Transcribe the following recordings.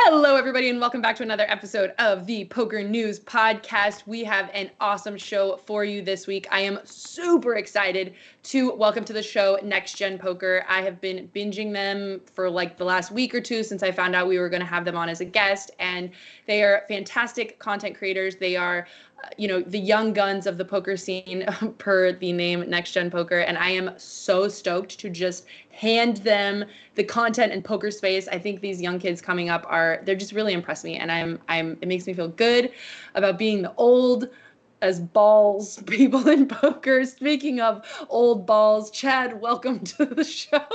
Hello, everybody, and welcome back to another episode of the Poker News Podcast. We have an awesome show for you this week. I am super excited to welcome to the show Next Gen Poker. I have been binging them for like the last week or two since I found out we were going to have them on as a guest, and they are fantastic content creators. They are the young guns of the poker scene per the name Next Gen Poker. And I am so stoked to just hand them the content and poker space. I think these young kids coming up they're just really impressed me. And it makes me feel good about being the old as balls people in poker. Speaking of old balls, Chad, welcome to the show.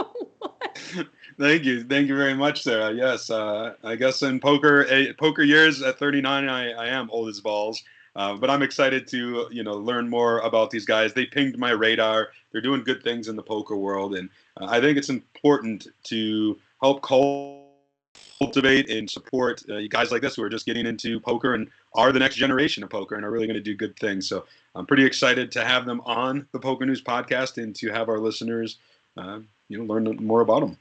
Thank you very much, Sarah. Yes, I guess in poker years at 39, I am old as balls. But I'm excited to, learn more about these guys. They pinged my radar. They're doing good things in the poker world. And I think it's important to help cultivate and support guys like this who are just getting into poker and are the next generation of poker and are really going to do good things. So I'm pretty excited to have them on the Poker News Podcast and to have our listeners, learn more about them.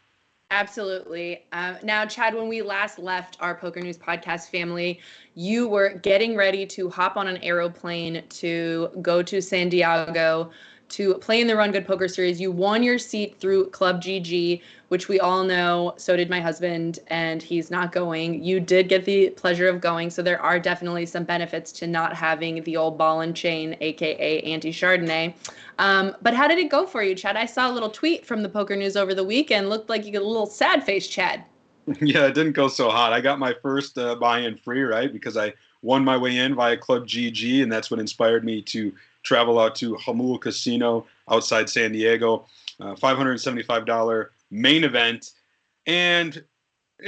Absolutely. Now, Chad, when we last left our Poker News Podcast family, you were getting ready to hop on an aeroplane to go to San Diego to play in the Run Good Poker Series. You won your seat through Club GG, which we all know. So did my husband, and he's not going. You did get the pleasure of going. So there are definitely some benefits to not having the old ball and chain, aka anti-Chardonnay. But how did it go for you, Chad? I saw a little tweet from the Poker News over the weekend. Looked like you got a little sad face, Chad. Yeah, it didn't go so hot. I got my first buy-in free, right? Because I won my way in via Club GG, and that's what inspired me to travel out to Jamul Casino outside San Diego. $575 main event. And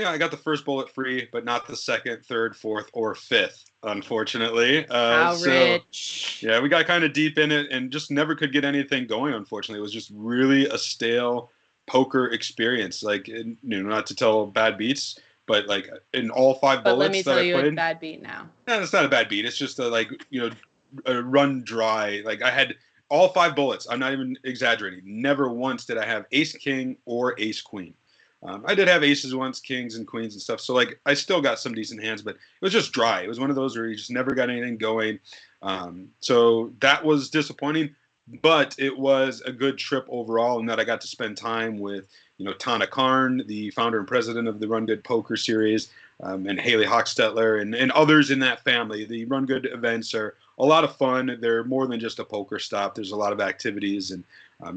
I got the first bullet free, but not the second, third, fourth, or fifth, unfortunately. How rich. Yeah, we got kind of deep in it and just never could get anything going, unfortunately. It was just really a stale poker experience. Like, not to tell bad beats, but like in all five bullets that I played. But let me tell you a bad beat now. No, it's not a bad beat. It's just a run dry. Like I had all five bullets. I'm not even exaggerating. Never once did I have ace king or ace queen. I did have aces once, kings and queens and stuff. So like I still got some decent hands, but it was just dry. It was one of those where you just never got anything going. So that was disappointing, but it was a good trip overall in that I got to spend time with, Tana Karn, the founder and president of the Run Good Poker Series, and Haley Hochstetler and others in that family. The Run Good events are a lot of fun. They're more than just a poker stop. There's a lot of activities, and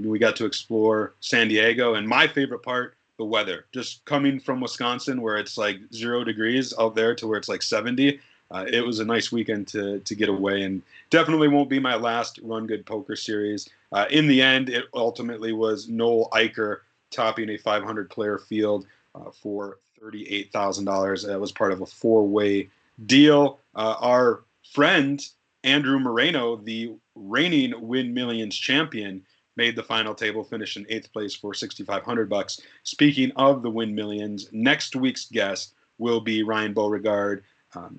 we got to explore San Diego. And my favorite part, the weather. Just coming from Wisconsin, where it's like 0 degrees, out there to where it's like 70. It was a nice weekend to get away, and definitely won't be my last Run Good Poker Series. In the end, it ultimately was Noel Eicher topping a 500-player field for $38,000. That was part of a four-way deal. Our friend Andrew Moreno, the reigning Win Millions champion, made the final table, finished in 8th place for $6,500. Speaking of the Win Millions, next week's guest will be Ryan Beauregard,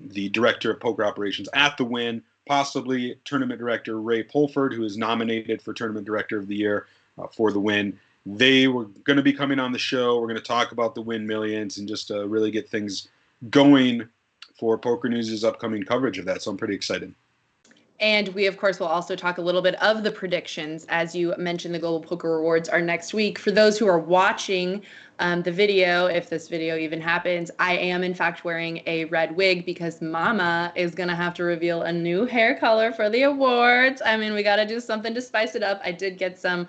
the director of poker operations at the Win, possibly tournament director Ray Pulford, who is nominated for tournament director of the year for the Win. They were going to be coming on the show. We're going to talk about the Win Millions and just really get things going for Poker News' upcoming coverage of that. So I'm pretty excited. And we, of course, will also talk a little bit of the predictions. As you mentioned, the Global Poker Awards are next week. For those who are watching the video, if this video even happens, I am, in fact, wearing a red wig because Mama is going to have to reveal a new hair color for the awards. I mean, we got to do something to spice it up. I did get some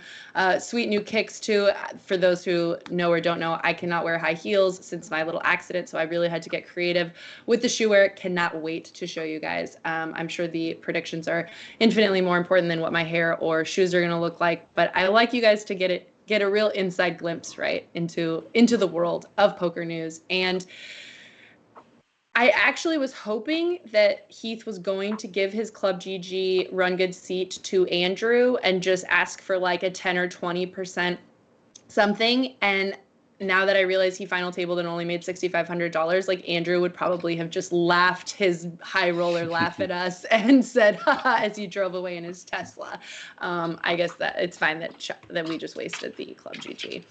sweet new kicks, too. For those who know or don't know, I cannot wear high heels since my little accident, so I really had to get creative with the shoe wear. Cannot wait to show you guys. I'm sure the predictions are infinitely more important than what my hair or shoes are going to look like, but I like you guys to get a real inside glimpse, right, into the world of poker news. And I actually was hoping that Heath was going to give his Club GG Run Good seat to Andrew and just ask for like a 10 or 20% something. And now that I realize he final tabled and only made $6,500, like Andrew would probably have just laughed his high roller laugh at us and said, haha, as he drove away in his Tesla. I guess that it's fine that we just wasted the Club GG.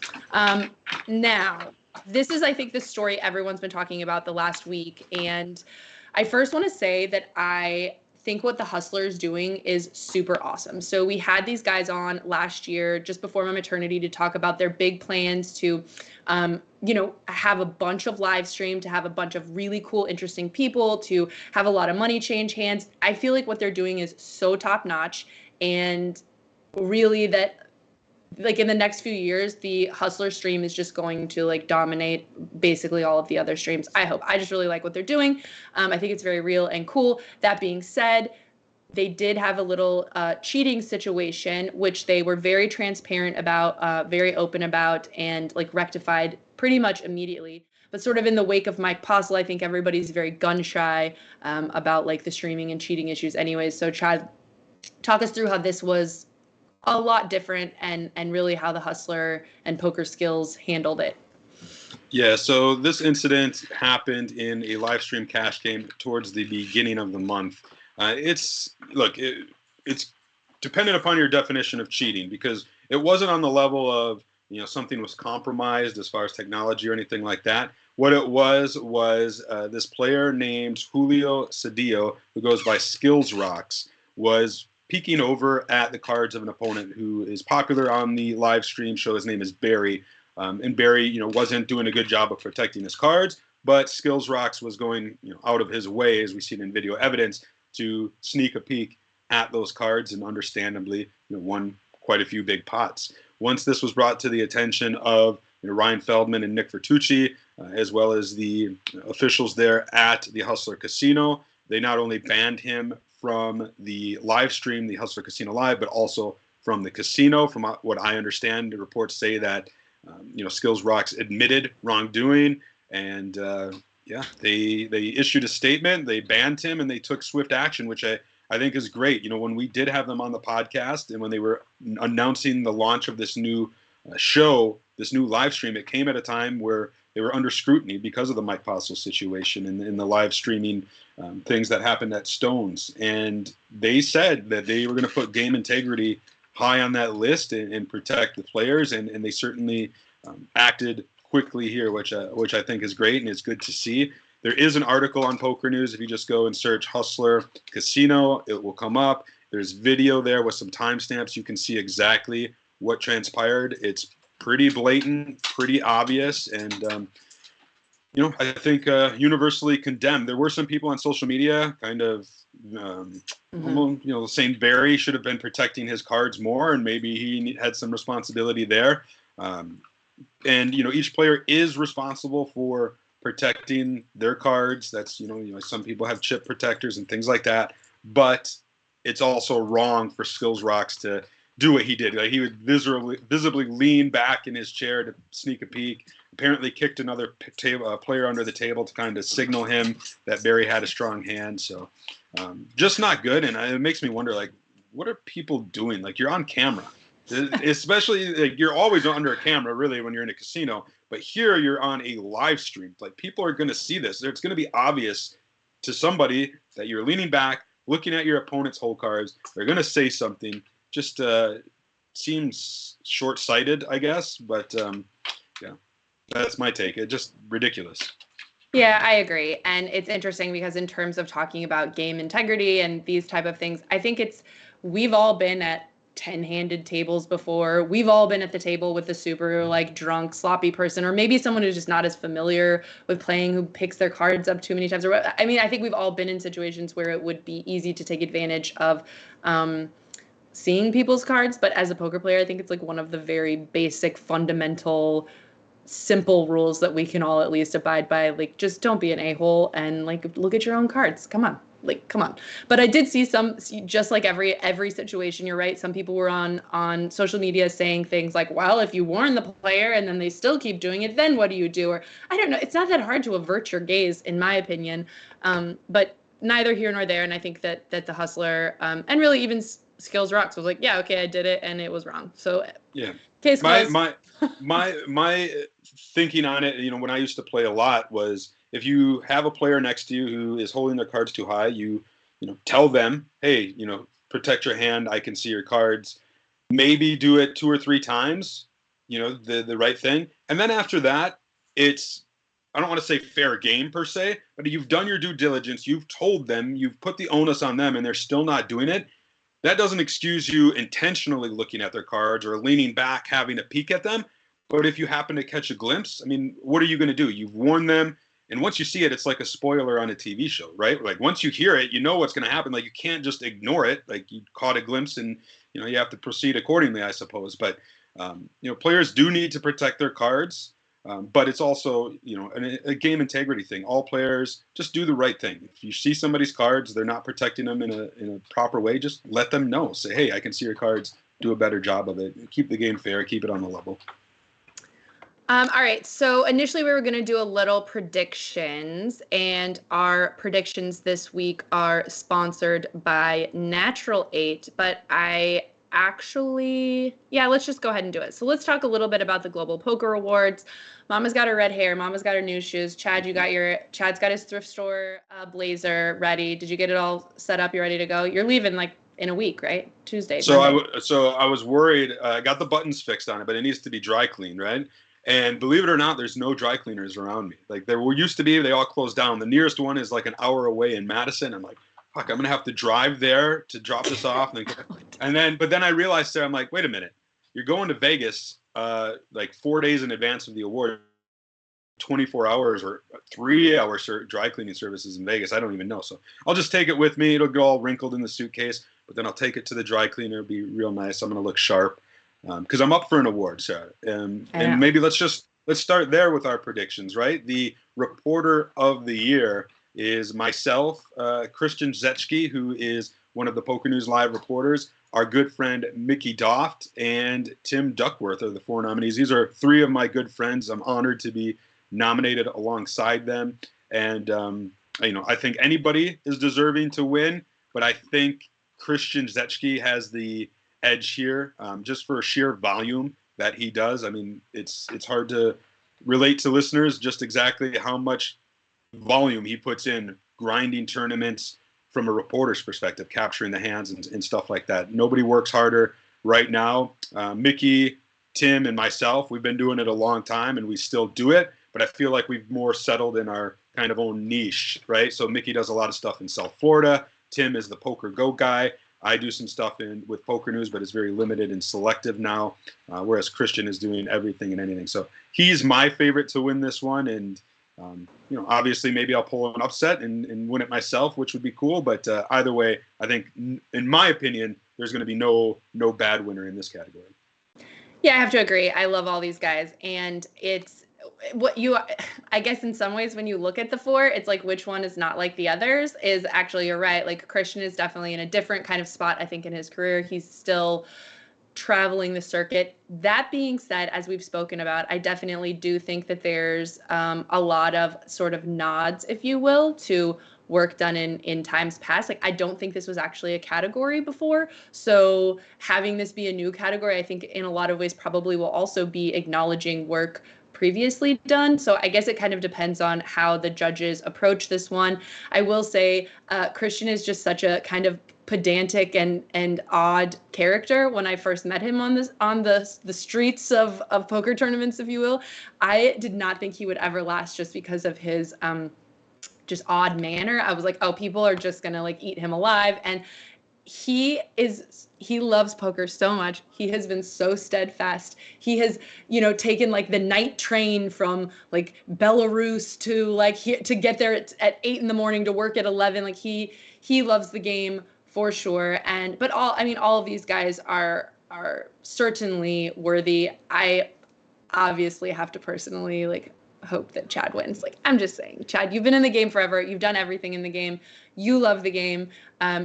Now, this is, I think, the story everyone's been talking about the last week. And I first want to say that I think what the Hustler is doing is super awesome. So we had these guys on last year, just before my maternity, to talk about their big plans to, have a bunch of live stream, to have a bunch of really cool, interesting people, to have a lot of money change hands. I feel like what they're doing is so top notch, and really that, like, in the next few years, the Hustler stream is just going to like dominate basically all of the other streams. I hope. I just really like what they're doing. I think it's very real and cool. That being said, they did have a little cheating situation, which they were very transparent about, very open about, and like rectified pretty much immediately. But sort of in the wake of Mike Postle, I think everybody's very gun shy about like the streaming and cheating issues anyways. So Chad, talk us through how this was a lot different, and really how the Hustler and Poker Skills handled it. Yeah, so this incident happened in a live stream cash game towards the beginning of the month. It's dependent upon your definition of cheating, because it wasn't on the level of, something was compromised as far as technology or anything like that. What it was this player named Julio Cedillo, who goes by Skills Rocks, was peeking over at the cards of an opponent who is popular on the live stream show. His name is Barry. And Barry, wasn't doing a good job of protecting his cards, but Skills Rocks was going, out of his way, as we see in video evidence, to sneak a peek at those cards, and understandably, won quite a few big pots. Once this was brought to the attention of Ryan Feldman and Nick Vertucci, as well as the officials there at the Hustler Casino, they not only banned him from the live stream, the Hustler Casino Live, but also from the casino. From what I understand, the reports say that Skills Rocks admitted wrongdoing, and they issued a statement, they banned him, and they took swift action, which I think is great. When we did have them on the podcast, and when they were announcing the launch of this new show, this new live stream, it came at a time where they were under scrutiny because of the Mike Postle situation and the live streaming things that happened at Stones. And they said that they were going to put game integrity high on that list and protect the players, and they certainly acted quickly here, which I think is great, and it's good to see. There is an article on Poker News. If you just go and search Hustler Casino, it will come up. There's video there with some timestamps. You can see exactly what transpired. It's pretty blatant, pretty obvious, and I think universally condemned. There were some people on social media kind of saying Barry should have been protecting his cards more, and maybe he had some responsibility there. And each player is responsible for protecting their cards. That's some people have chip protectors and things like that, but it's also wrong for Skills Rocks to do what he did. Like, he would visibly lean back in his chair to sneak a peek. Apparently kicked another player under the table to kind of signal him that Barry had a strong hand. So just not good. And it makes me wonder, like, what are people doing? Like, you're on camera, especially like, you're always under a camera, really, when you're in a casino. But here you're on a live stream. Like, people are going to see this. It's going to be obvious to somebody that you're leaning back, looking at your opponent's hole cards. They're going to say something. Just seems short-sighted, I guess. But yeah, that's my take. It's just ridiculous. Yeah, I agree. And it's interesting because in terms of talking about game integrity and these type of things, I think we've all been at 10-handed tables before. We've all been at the table with the super like drunk, sloppy person, or maybe someone who's just not as familiar with playing, who picks their cards up too many times. I mean, I think we've all been in situations where it would be easy to take advantage of seeing people's cards. But as a poker player, I think it's like one of the very basic, fundamental, simple rules that we can all at least abide by. Like, just don't be an a-hole and like look at your own cards. Come on. But I did see just like every situation, you're right. Some people were on social media saying things like, well, if you warn the player and then they still keep doing it, then what do you do? Or I don't know. It's not that hard to avert your gaze, in my opinion. But neither here nor there. And I think that the Hustler and really even Skills Rocks was like, yeah, okay, I did it and it was wrong. So yeah, case closed. My thinking on it, when I used to play a lot, was if you have a player next to you who is holding their cards too high, you tell them, hey, protect your hand. I can see your cards. Maybe do it 2 or 3 times, the right thing. And then after that, it's, I don't want to say fair game per se, but you've done your due diligence. You've told them, you've put the onus on them, and they're still not doing it. That doesn't excuse you intentionally looking at their cards or leaning back, having a peek at them. But if you happen to catch a glimpse, I mean, what are you going to do? You've warned them. And once you see it, it's like a spoiler on a TV show, right? Like once you hear it, you know what's going to happen. Like you can't just ignore it. Like you caught a glimpse and, you have to proceed accordingly, I suppose. But, players do need to protect their cards. But it's also, a game integrity thing. All players just do the right thing. If you see somebody's cards, they're not protecting them in a proper way, just let them know. Say, hey, I can see your cards. Do a better job of it. Keep the game fair. Keep it on the level. All right. So initially we were going to do a little predictions, and our predictions this week are sponsored by Natural 8, but let's just go ahead and do it. So let's talk a little bit about the Global Poker Awards. Mama's got her red hair. Mama's got her new shoes. Chad's got his thrift store blazer ready. Did you get it all set up? You ready to go? You're leaving like in a week, right? Tuesday. So I was worried. I got the buttons fixed on it, but it needs to be dry cleaned, right? And believe it or not, there's no dry cleaners around me. Like there used to be, they all closed down. The nearest one is like an hour away in Madison. I'm like, fuck, I'm going to have to drive there to drop this off. But then I realized I'm like, wait a minute, you're going to Vegas like 4 days in advance of the award, 24 hours or 3 hour dry cleaning services in Vegas. I don't even know. So I'll just take it with me. It'll go all wrinkled in the suitcase, but then I'll take it to the dry cleaner. It'll be real nice. I'm going to look sharp because I'm up for an award, Sarah. And maybe let's start there with our predictions, right? The reporter of the year is myself, Christian Zetschke, who is one of the PokerNews Live reporters, our good friend Mickey Doft, and Tim Duckworth are the 4 nominees. These are 3 of my good friends. I'm honored to be nominated alongside them. And, I think anybody is deserving to win, but I think Christian Zetschke has the edge here just for sheer volume that he does. I mean, it's hard to relate to listeners just exactly how much volume he puts in grinding tournaments from a reporter's perspective, capturing the hands and stuff like that. Nobody works harder right now. Mickey, Tim, and myself, we've been doing it a long time and we still do it, but I feel like we've more settled in our kind of own niche, right? So Mickey does a lot of stuff in South Florida. Tim is the PokerGO guy. I do some stuff with PokerNews, but it's very limited and selective now, whereas Christian is doing everything and anything. So he's my favorite to win this one. And, obviously maybe I'll pull an upset and win it myself, which would be cool. But either way, I think, in my opinion, there's going to be no bad winner in this category. Yeah, I have to agree. I love all these guys. And it's I guess in some ways when you look at the 4, it's like which one is not like the others is actually, you're right. Like Christian is definitely in a different kind of spot, I think, in his career. He's still traveling the circuit. That being said, as we've spoken about, I definitely do think that there's a lot of sort of nods, if you will, to work done in times past. Like, I don't think this was actually a category before. So having this be a new category, I think in a lot of ways probably will also be acknowledging work previously done. So I guess it kind of depends on how the judges approach this one. I will say Christian is just such a kind of pedantic and odd character. When I first met him on the streets of poker tournaments, if you will, I did not think he would ever last just because of his just odd manner. I was like, oh, people are just gonna like eat him alive. And he loves poker so much. He has been so steadfast. He has, taken like the night train from like Belarus to get there at 8 a.m. to work at 11. Like he loves the game for sure. But all of these guys are certainly worthy. I obviously have to personally like hope that Chad wins. Like, I'm just saying, Chad, you've been in the game forever. You've done everything in the game. You love the game.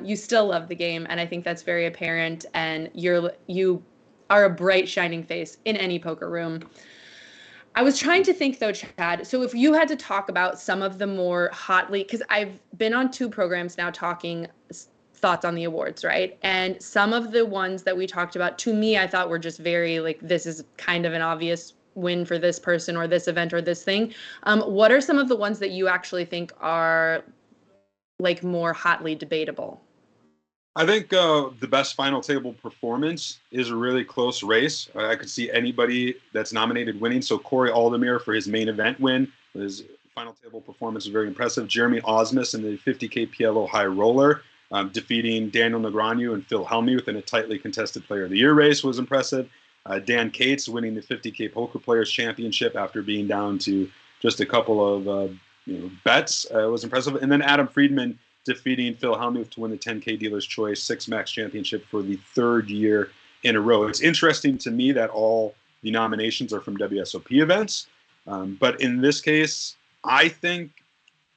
You still love the game. And I think that's very apparent. And you are a bright, shining face in any poker room. I was trying to think though, Chad, so if you had to talk about some of the more hotly, because I've been on 2 programs now talking thoughts on the awards, right? And some of the ones that we talked about, to me, I thought were just very like, this is kind of an obvious win for this person or this event or this thing. What are some of the ones that you actually think are like more hotly debatable? I think the best final table performance is a really close race. I could see anybody that's nominated winning. So Corey Aldermere for his main event win. His final table performance was very impressive. Jeremy Osmus in the 50K PLO high roller, defeating Daniel Negreanu and Phil Hellmuth in a tightly contested Player of the Year race was impressive. Dan Cates winning the 50K Poker Players Championship after being down to just a couple of bets was impressive. And then Adam Friedman defeating Phil Hellmuth to win the 10K Dealer's Choice 6-Max Championship for the third year in a row. It's interesting to me that all the nominations are from WSOP events. But in this case, I think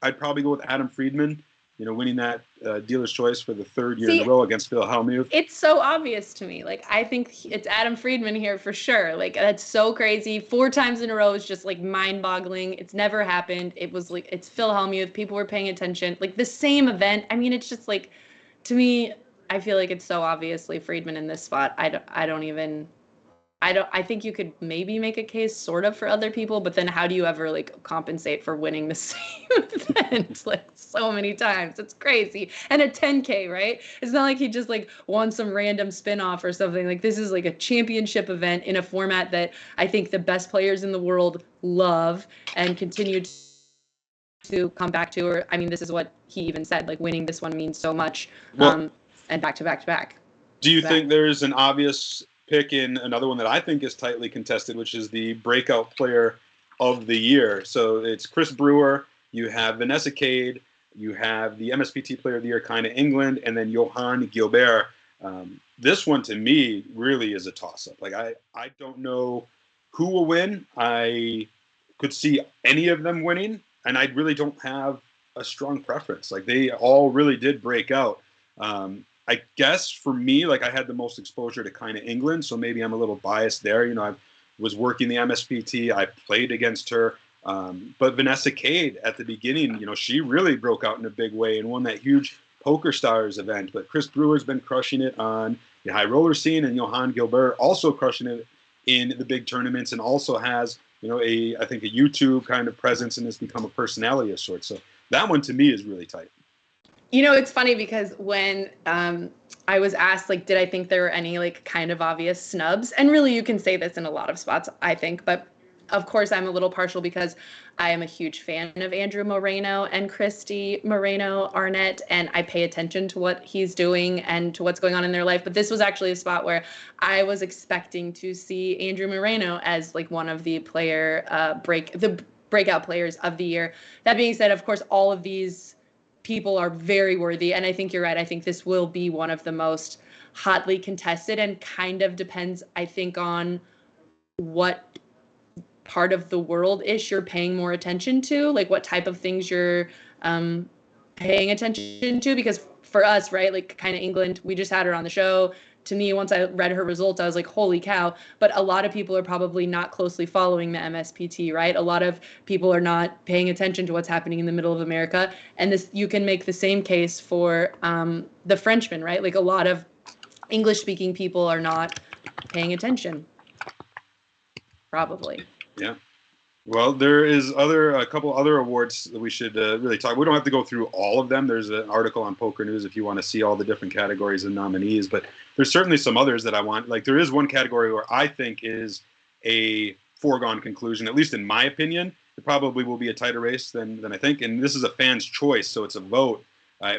I'd probably go with Adam Friedman, winning that Dealer's Choice for the third year in a row against Phil Hellmuth. It's so obvious to me. Like, I think it's Adam Friedman here for sure. Like, that's so crazy. 4 times in a row is just, like, mind-boggling. It's never happened. It was, like, it's Phil Hellmuth. People were paying attention. Like, the same event. I mean, it's just, like, to me, I feel like it's so obviously Friedman in this spot. I think you could maybe make a case sort of for other people, but then how do you ever like compensate for winning the same event like so many times? It's crazy. And a 10K, right? It's not like he just like won some random spin-off or something. Like this is like a championship event in a format that I think the best players in the world love and continue to come back to. Or I mean, this is what he even said, like winning this one means so much. And back to back to back. Do you think there's an obvious pick in another one that I think is tightly contested, which is the breakout player of the year? So it's Chris Brewer, you have Vanessa Cade, you have the MSPT player of the year, kind of England, and then Johan Gilbert. This one to me really is a toss-up. Like I don't know who will win. I could see any of them winning, and I really don't have a strong preference. Like they all really did break out. I guess for me, like I had the most exposure to kind of England, so maybe I'm a little biased there. I was working the MSPT, I played against her, but Vanessa Cade at the beginning, she really broke out in a big way and won that huge PokerStars event. But Chris Brewer's been crushing it on the high roller scene, and Johan Gilbert also crushing it in the big tournaments, and also has I think a YouTube kind of presence and has become a personality of sorts. So that one to me is really tight. It's funny because when I was asked, like, did I think there were any, like, kind of obvious snubs? And really, you can say this in a lot of spots, I think. But, of course, I'm a little partial because I am a huge fan of Andrew Moreno and Christy Moreno Arnett, and I pay attention to what he's doing and to what's going on in their life. But this was actually a spot where I was expecting to see Andrew Moreno as, like, one of the breakout players of the year. That being said, of course, all of these people are very worthy, and I think you're right. I think this will be one of the most hotly contested, and kind of depends, I think, on what part of the world-ish you're paying more attention to, like what type of things you're paying attention to. Because for us, right, like kind of England, we just had her on the show. To me, once I read her results, I was like, holy cow. But a lot of people are probably not closely following the MSPT, right? A lot of people are not paying attention to what's happening in the middle of America. And this, you can make the same case for the Frenchman, right? Like a lot of English-speaking people are not paying attention, probably. Yeah. Well, there is a couple other awards that we should really talk. We don't have to go through all of them. There's an article on Poker News if you want to see all the different categories and nominees. But there's certainly some others that I want. Like there is one category where I think is a foregone conclusion, at least in my opinion. It probably will be a tighter race than I think. And this is a fan's choice, so it's a vote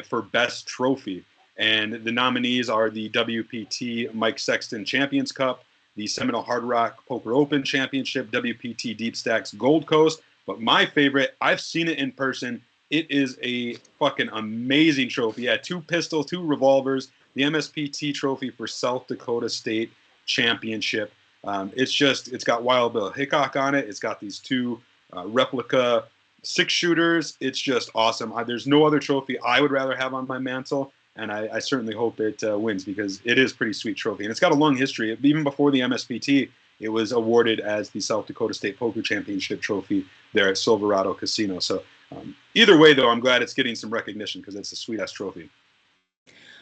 for best trophy. And the nominees are the WPT Mike Sexton Champions Cup, the Seminole Hard Rock Poker Open Championship, WPT Deep Stacks Gold Coast. But my favorite, I've seen it in person. It is a fucking amazing trophy. Yeah, 2 pistols, 2 revolvers, the MSPT trophy for South Dakota State Championship. It's got Wild Bill Hickok on it. It's got these 2 replica 6-shooters. It's just awesome. There's no other trophy I would rather have on my mantle. And I certainly hope it wins because it is a pretty sweet trophy. And it's got a long history. Even before the MSPT, it was awarded as the South Dakota State Poker Championship trophy there at Silverado Casino. So either way, though, I'm glad it's getting some recognition because it's a sweet-ass trophy.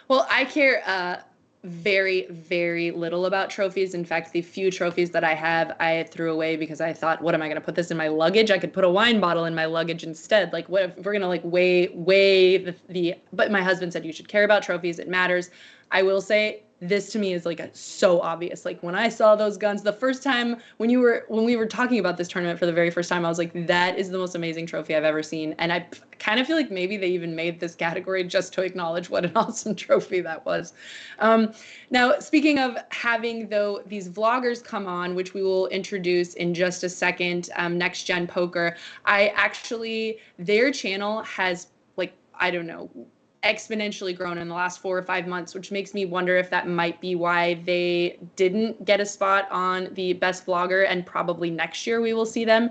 Well, I care very, very little about trophies. In fact, the few trophies that I have, I threw away because I thought, what am I going to put this in my luggage? I could put a wine bottle in my luggage instead. Like, what if we're going to like weigh the, but my husband said you should care about trophies. It matters. I will say this to me is like so obvious. Like when I saw those guns the first time when we were talking about this tournament for the very first time, I was like, that is the most amazing trophy I've ever seen. And I kind of feel like maybe they even made this category just to acknowledge what an awesome trophy that was. Now, speaking of having though these vloggers come on, which we will introduce in just a second, Next Gen Poker, their channel has like, I don't know, exponentially grown in the last 4 or 5 months, which makes me wonder if that might be why they didn't get a spot on the best vlogger, and probably next year we will see them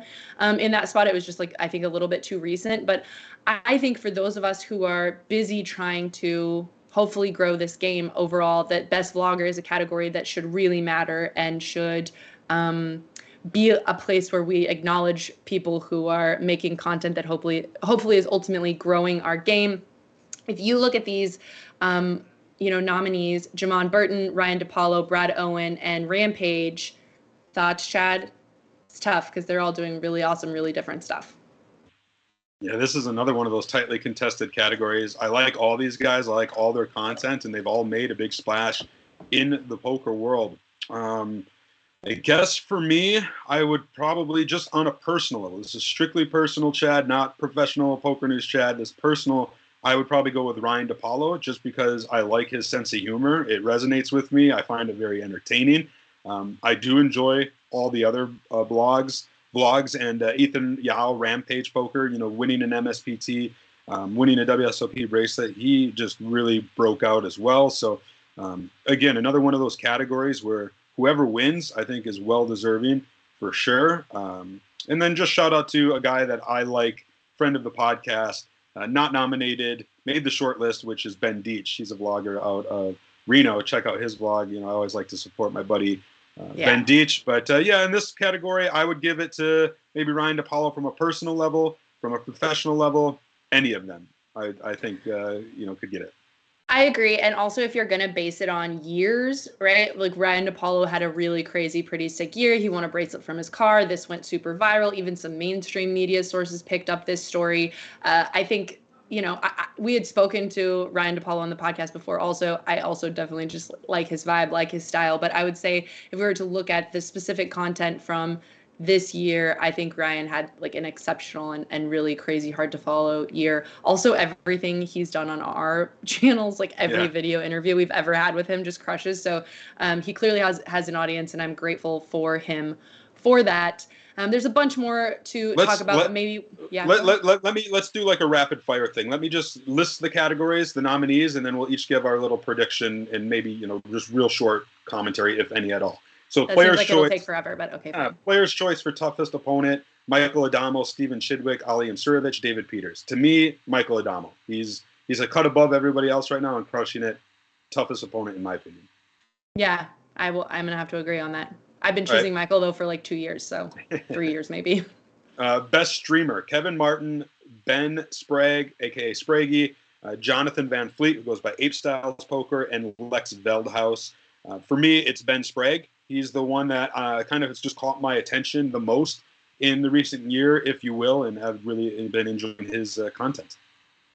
in that spot. It was just like, I think a little bit too recent, but I think for those of us who are busy trying to hopefully grow this game overall, that best vlogger is a category that should really matter and should be a place where we acknowledge people who are making content that hopefully is ultimately growing our game. If you look at these, nominees, Jamon Burton, Ryan DePaulo, Brad Owen, and Rampage, thoughts, Chad? It's tough because they're all doing really awesome, really different stuff. Yeah, this is another one of those tightly contested categories. I like all these guys. I like all their content, and they've all made a big splash in the poker world. I guess for me, I would probably just on a personal level. This is strictly personal, Chad, not professional PokerNews Chad. This personal. I would probably go with Ryan DePaulo just because I like his sense of humor. It resonates with me. I find it very entertaining. I do enjoy all the other vlogs and Ethan Yao, Rampage Poker, winning an MSPT, winning a WSOP bracelet. He just really broke out as well. So again, another one of those categories where whoever wins, I think, is well deserving for sure. And then just shout out to a guy that I like, friend of the podcast, not nominated, made the short list, which is Ben Deach. He's a vlogger out of Reno. Check out his vlog. I always like to support my buddy Ben Deach. But in this category, I would give it to maybe Ryan DePaulo from a personal level, from a professional level, any of them. I think could get it. I agree. And also, if you're going to base it on years, right? Like Ryan DePaulo had a really crazy, pretty sick year. He won a bracelet from his car. This went super viral. Even some mainstream media sources picked up this story. I think, we had spoken to Ryan DePaulo on the podcast before. Also, I also definitely just like his vibe, like his style. But I would say if we were to look at the specific content from this year, I think Ryan had like an exceptional and really crazy, hard to follow year. Also, everything he's done on our channels, like every video interview we've ever had with him, just crushes. So he clearly has an audience, and I'm grateful for him for that. There's a bunch more to talk about, but maybe let's do like a rapid fire thing. Let me just list the categories, the nominees, and then we'll each give our little prediction and maybe just real short commentary, if any at all. So that player's seems like choice. It'll take forever, but okay. Fine. Player's choice for toughest opponent: Michael Adamo, Steven Chidwick, Ali Imsurovic, David Peters. To me, Michael Adamo. He's a cut above everybody else right now and crushing it. Toughest opponent in my opinion. Yeah, I'm gonna have to agree on that. I've been choosing Michael though for like 2 years, so 3 years maybe. Best streamer: Kevin Martin, Ben Sprague, aka Spraggy, Jonathan Van Fleet, who goes by Ape Styles Poker, and Lex Veldhouse. For me, it's Ben Sprague. He's the one that kind of has just caught my attention the most in the recent year, if you will, and have really been enjoying his content.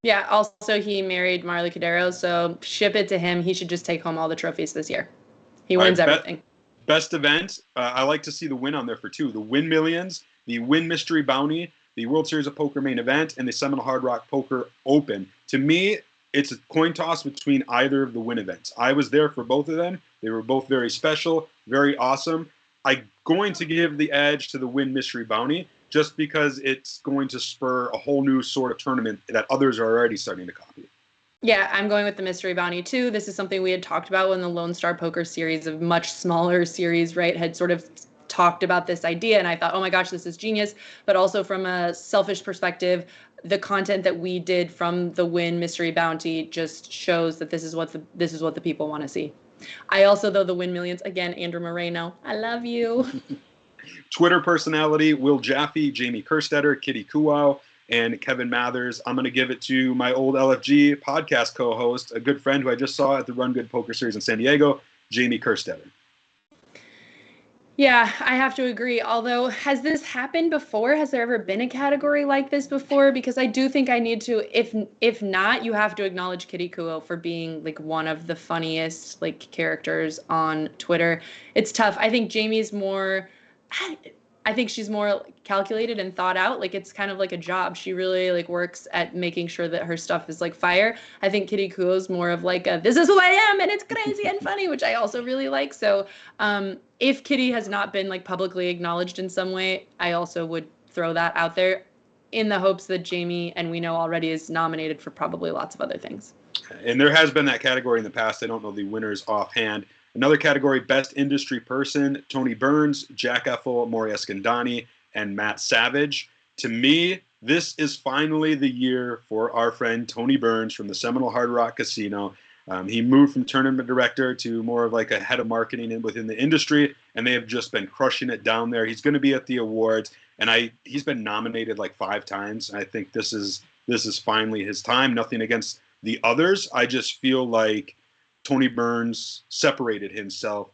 Yeah, also he married Marley Cadero, so ship it to him. He should just take home all the trophies this year. He wins everything. Best event, I like to see the win on there for two. The Win Millions, the Win Mystery Bounty, the World Series of Poker main event, and the Seminole Hard Rock Poker Open. To me, it's a coin toss between either of the win events. I was there for both of them. They were both very special, very awesome. I'm going to give the edge to the Win Mystery Bounty just because it's going to spur a whole new sort of tournament that others are already starting to copy. Yeah, I'm going with the Mystery Bounty too. This is something we had talked about when the Lone Star Poker series, a much smaller series, right, had sort of talked about this idea. And I thought, oh my gosh, this is genius. But also from a selfish perspective, the content that we did from the Win Mystery Bounty just shows that this is what the people want to see. I also, though, the Win Millions, again, Andrew Moreno, I love you. Twitter personality: Will Jaffe, Jamie Kerstetter, Kitty Kuau, and Kevin Mathers. I'm going to give it to my old LFG podcast co-host, a good friend who I just saw at the Run Good Poker Series in San Diego, Jamie Kerstetter. Yeah, I have to agree. Although, has this happened before? Has there ever been a category like this before? Because I do think I need to, if not, you have to acknowledge Kitty Kuo for being like one of the funniest like characters on Twitter. It's tough. I think Jamie's more, I think she's more calculated and thought out. Like it's kind of like a job. She really like works at making sure that her stuff is like fire. I think Kitty Kuo's more of like a, this is who I am and it's crazy and funny, which I also really like. So if Kitty has not been like publicly acknowledged in some way, I also would throw that out there in the hopes that Jamie, and we know already, is nominated for probably lots of other things. And there has been that category in the past. I don't know the winners offhand. Another category, Best Industry Person, Tony Burns, Jack Effel, Maury Escandani, and Matt Savage. To me, this is finally the year for our friend Tony Burns from the Seminole Hard Rock Casino. He moved from tournament director to more of like a head of marketing within the industry, and they have just been crushing it down there. He's going to be at the awards, and he's been nominated like 5 times. And I think this is finally his time. Nothing against the others. I just feel like Tony Burns separated himself.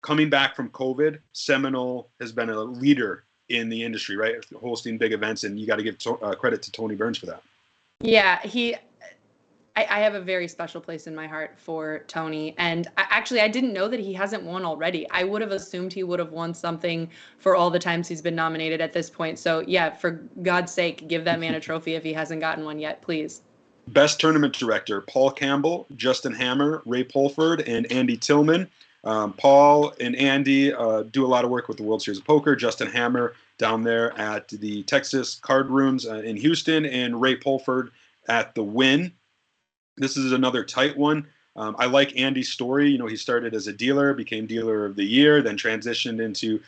Coming back from COVID, Seminole has been a leader in the industry, right? Hosting big events, and you got to give credit to Tony Burns for that. Yeah, I have a very special place in my heart for Tony. And I didn't know that he hasn't won already. I would have assumed he would have won something for all the times he's been nominated at this point. So yeah, for God's sake, give that man a trophy if he hasn't gotten one yet, please. Best Tournament Director, Paul Campbell, Justin Hammer, Ray Pulford, and Andy Tillman. Paul and Andy do a lot of work with the World Series of Poker. Justin Hammer down there at the Texas Card Rooms in Houston, and Ray Pulford at the Wynn. This is another tight one. I like Andy's story. You know, he started as a dealer, became Dealer of the Year, then transitioned into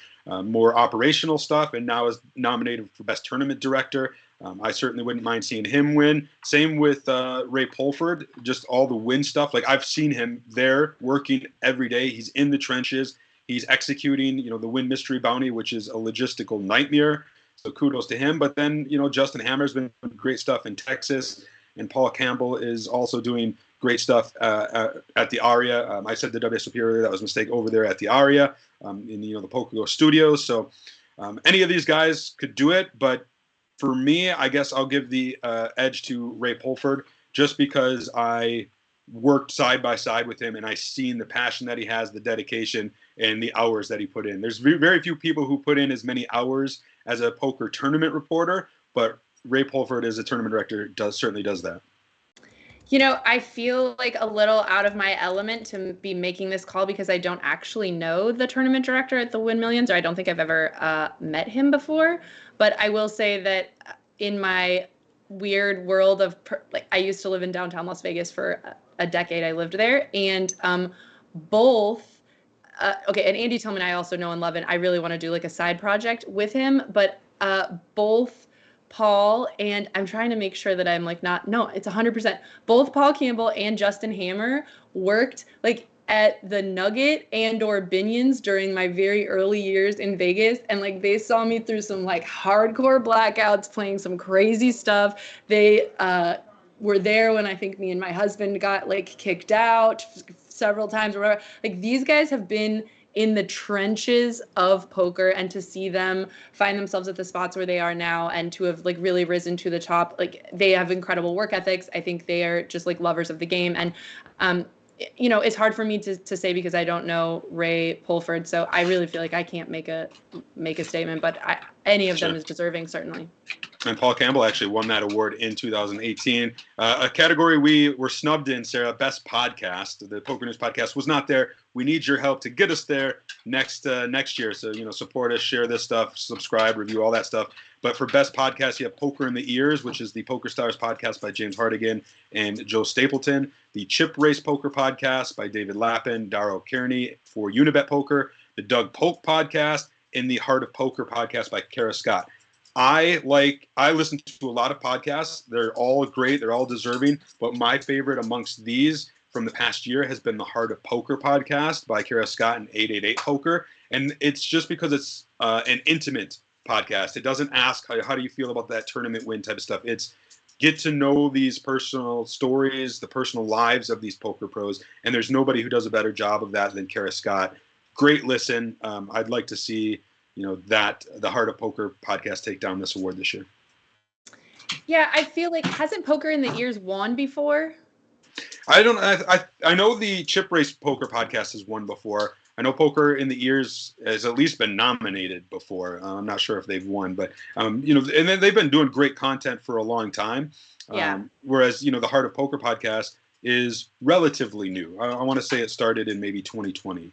more operational stuff, and now is nominated for Best Tournament Director. I certainly wouldn't mind seeing him win. Same with Ray Pulford, just all the win stuff. Like I've seen him there working every day. He's in the trenches. He's executing, you know, the Win Mystery Bounty, which is a logistical nightmare. So kudos to him. But then, you know, Justin Hammer's been doing great stuff in Texas, and Paul Campbell is also doing great stuff at the Aria. I said the WSOP earlier, that was a mistake, over there at the Aria in, you know, the PokerGO studios. So any of these guys could do it, but for me, I guess I'll give the edge to Ray Pulford just because I worked side by side with him and I seen the passion that he has, the dedication, and the hours that he put in. There's very few people who put in as many hours as a poker tournament reporter, but Ray Pulford as a tournament director certainly does that. You know, I feel like a little out of my element to be making this call because I don't actually know the tournament director at the Win Millions, or I don't think I've ever met him before. But I will say that in my weird world of, like, I used to live in downtown Las Vegas for a decade. I lived there, and both, and Andy Tillman I also know and love, and I really want to do like a side project with him, but both Paul and I'm trying to make sure that I'm like it's 100%. Both Paul Campbell and Justin Hammer worked like at the Nugget and or Binion's during my very early years in Vegas, and like they saw me through some like hardcore blackouts playing some crazy stuff. They were there when I think me and my husband got like kicked out several times or whatever. Like these guys have been in the trenches of poker, and to see them find themselves at the spots where they are now and to have like really risen to the top, like they have incredible work ethics. I think they are just like lovers of the game. And you know, it's hard for me to say because I don't know Ray Pulford, so I really feel like I can't make a statement, but any of them is deserving, certainly. And Paul Campbell actually won that award in 2018. A category we were snubbed in, Sarah, Best Podcast. The PokerNews Podcast was not there. We need your help to get us there next year. So, you know, support us, share this stuff, subscribe, review, all that stuff. But for Best Podcast, you have Poker in the Ears, which is the PokerStars podcast by James Hardigan and Joe Stapleton. The Chip Race Poker podcast by David Lappin, Darryl Kearney for Unibet Poker. The Doug Polk podcast and the Heart of Poker podcast by Kara Scott. I listen to a lot of podcasts. They're all great. They're all deserving. But my favorite amongst these from the past year has been the Heart of Poker podcast by Kara Scott and 888 Poker. And it's just because it's an intimate podcast. It doesn't ask how do you feel about that tournament win type of stuff. It's get to know these personal stories, the personal lives of these poker pros, and there's nobody who does a better job of that than Kara Scott. Great listen. I'd like to see, that the Heart of Poker podcast take down this award this year. Yeah, I feel like hasn't Poker in the Ears won before? I know the Chip Race Poker podcast has won before. I know Poker in the Ears has at least been nominated before. I'm not sure if they've won, but and then they've been doing great content for a long time. Yeah. Whereas the Heart of Poker podcast is relatively new. I want to say it started in maybe 2020.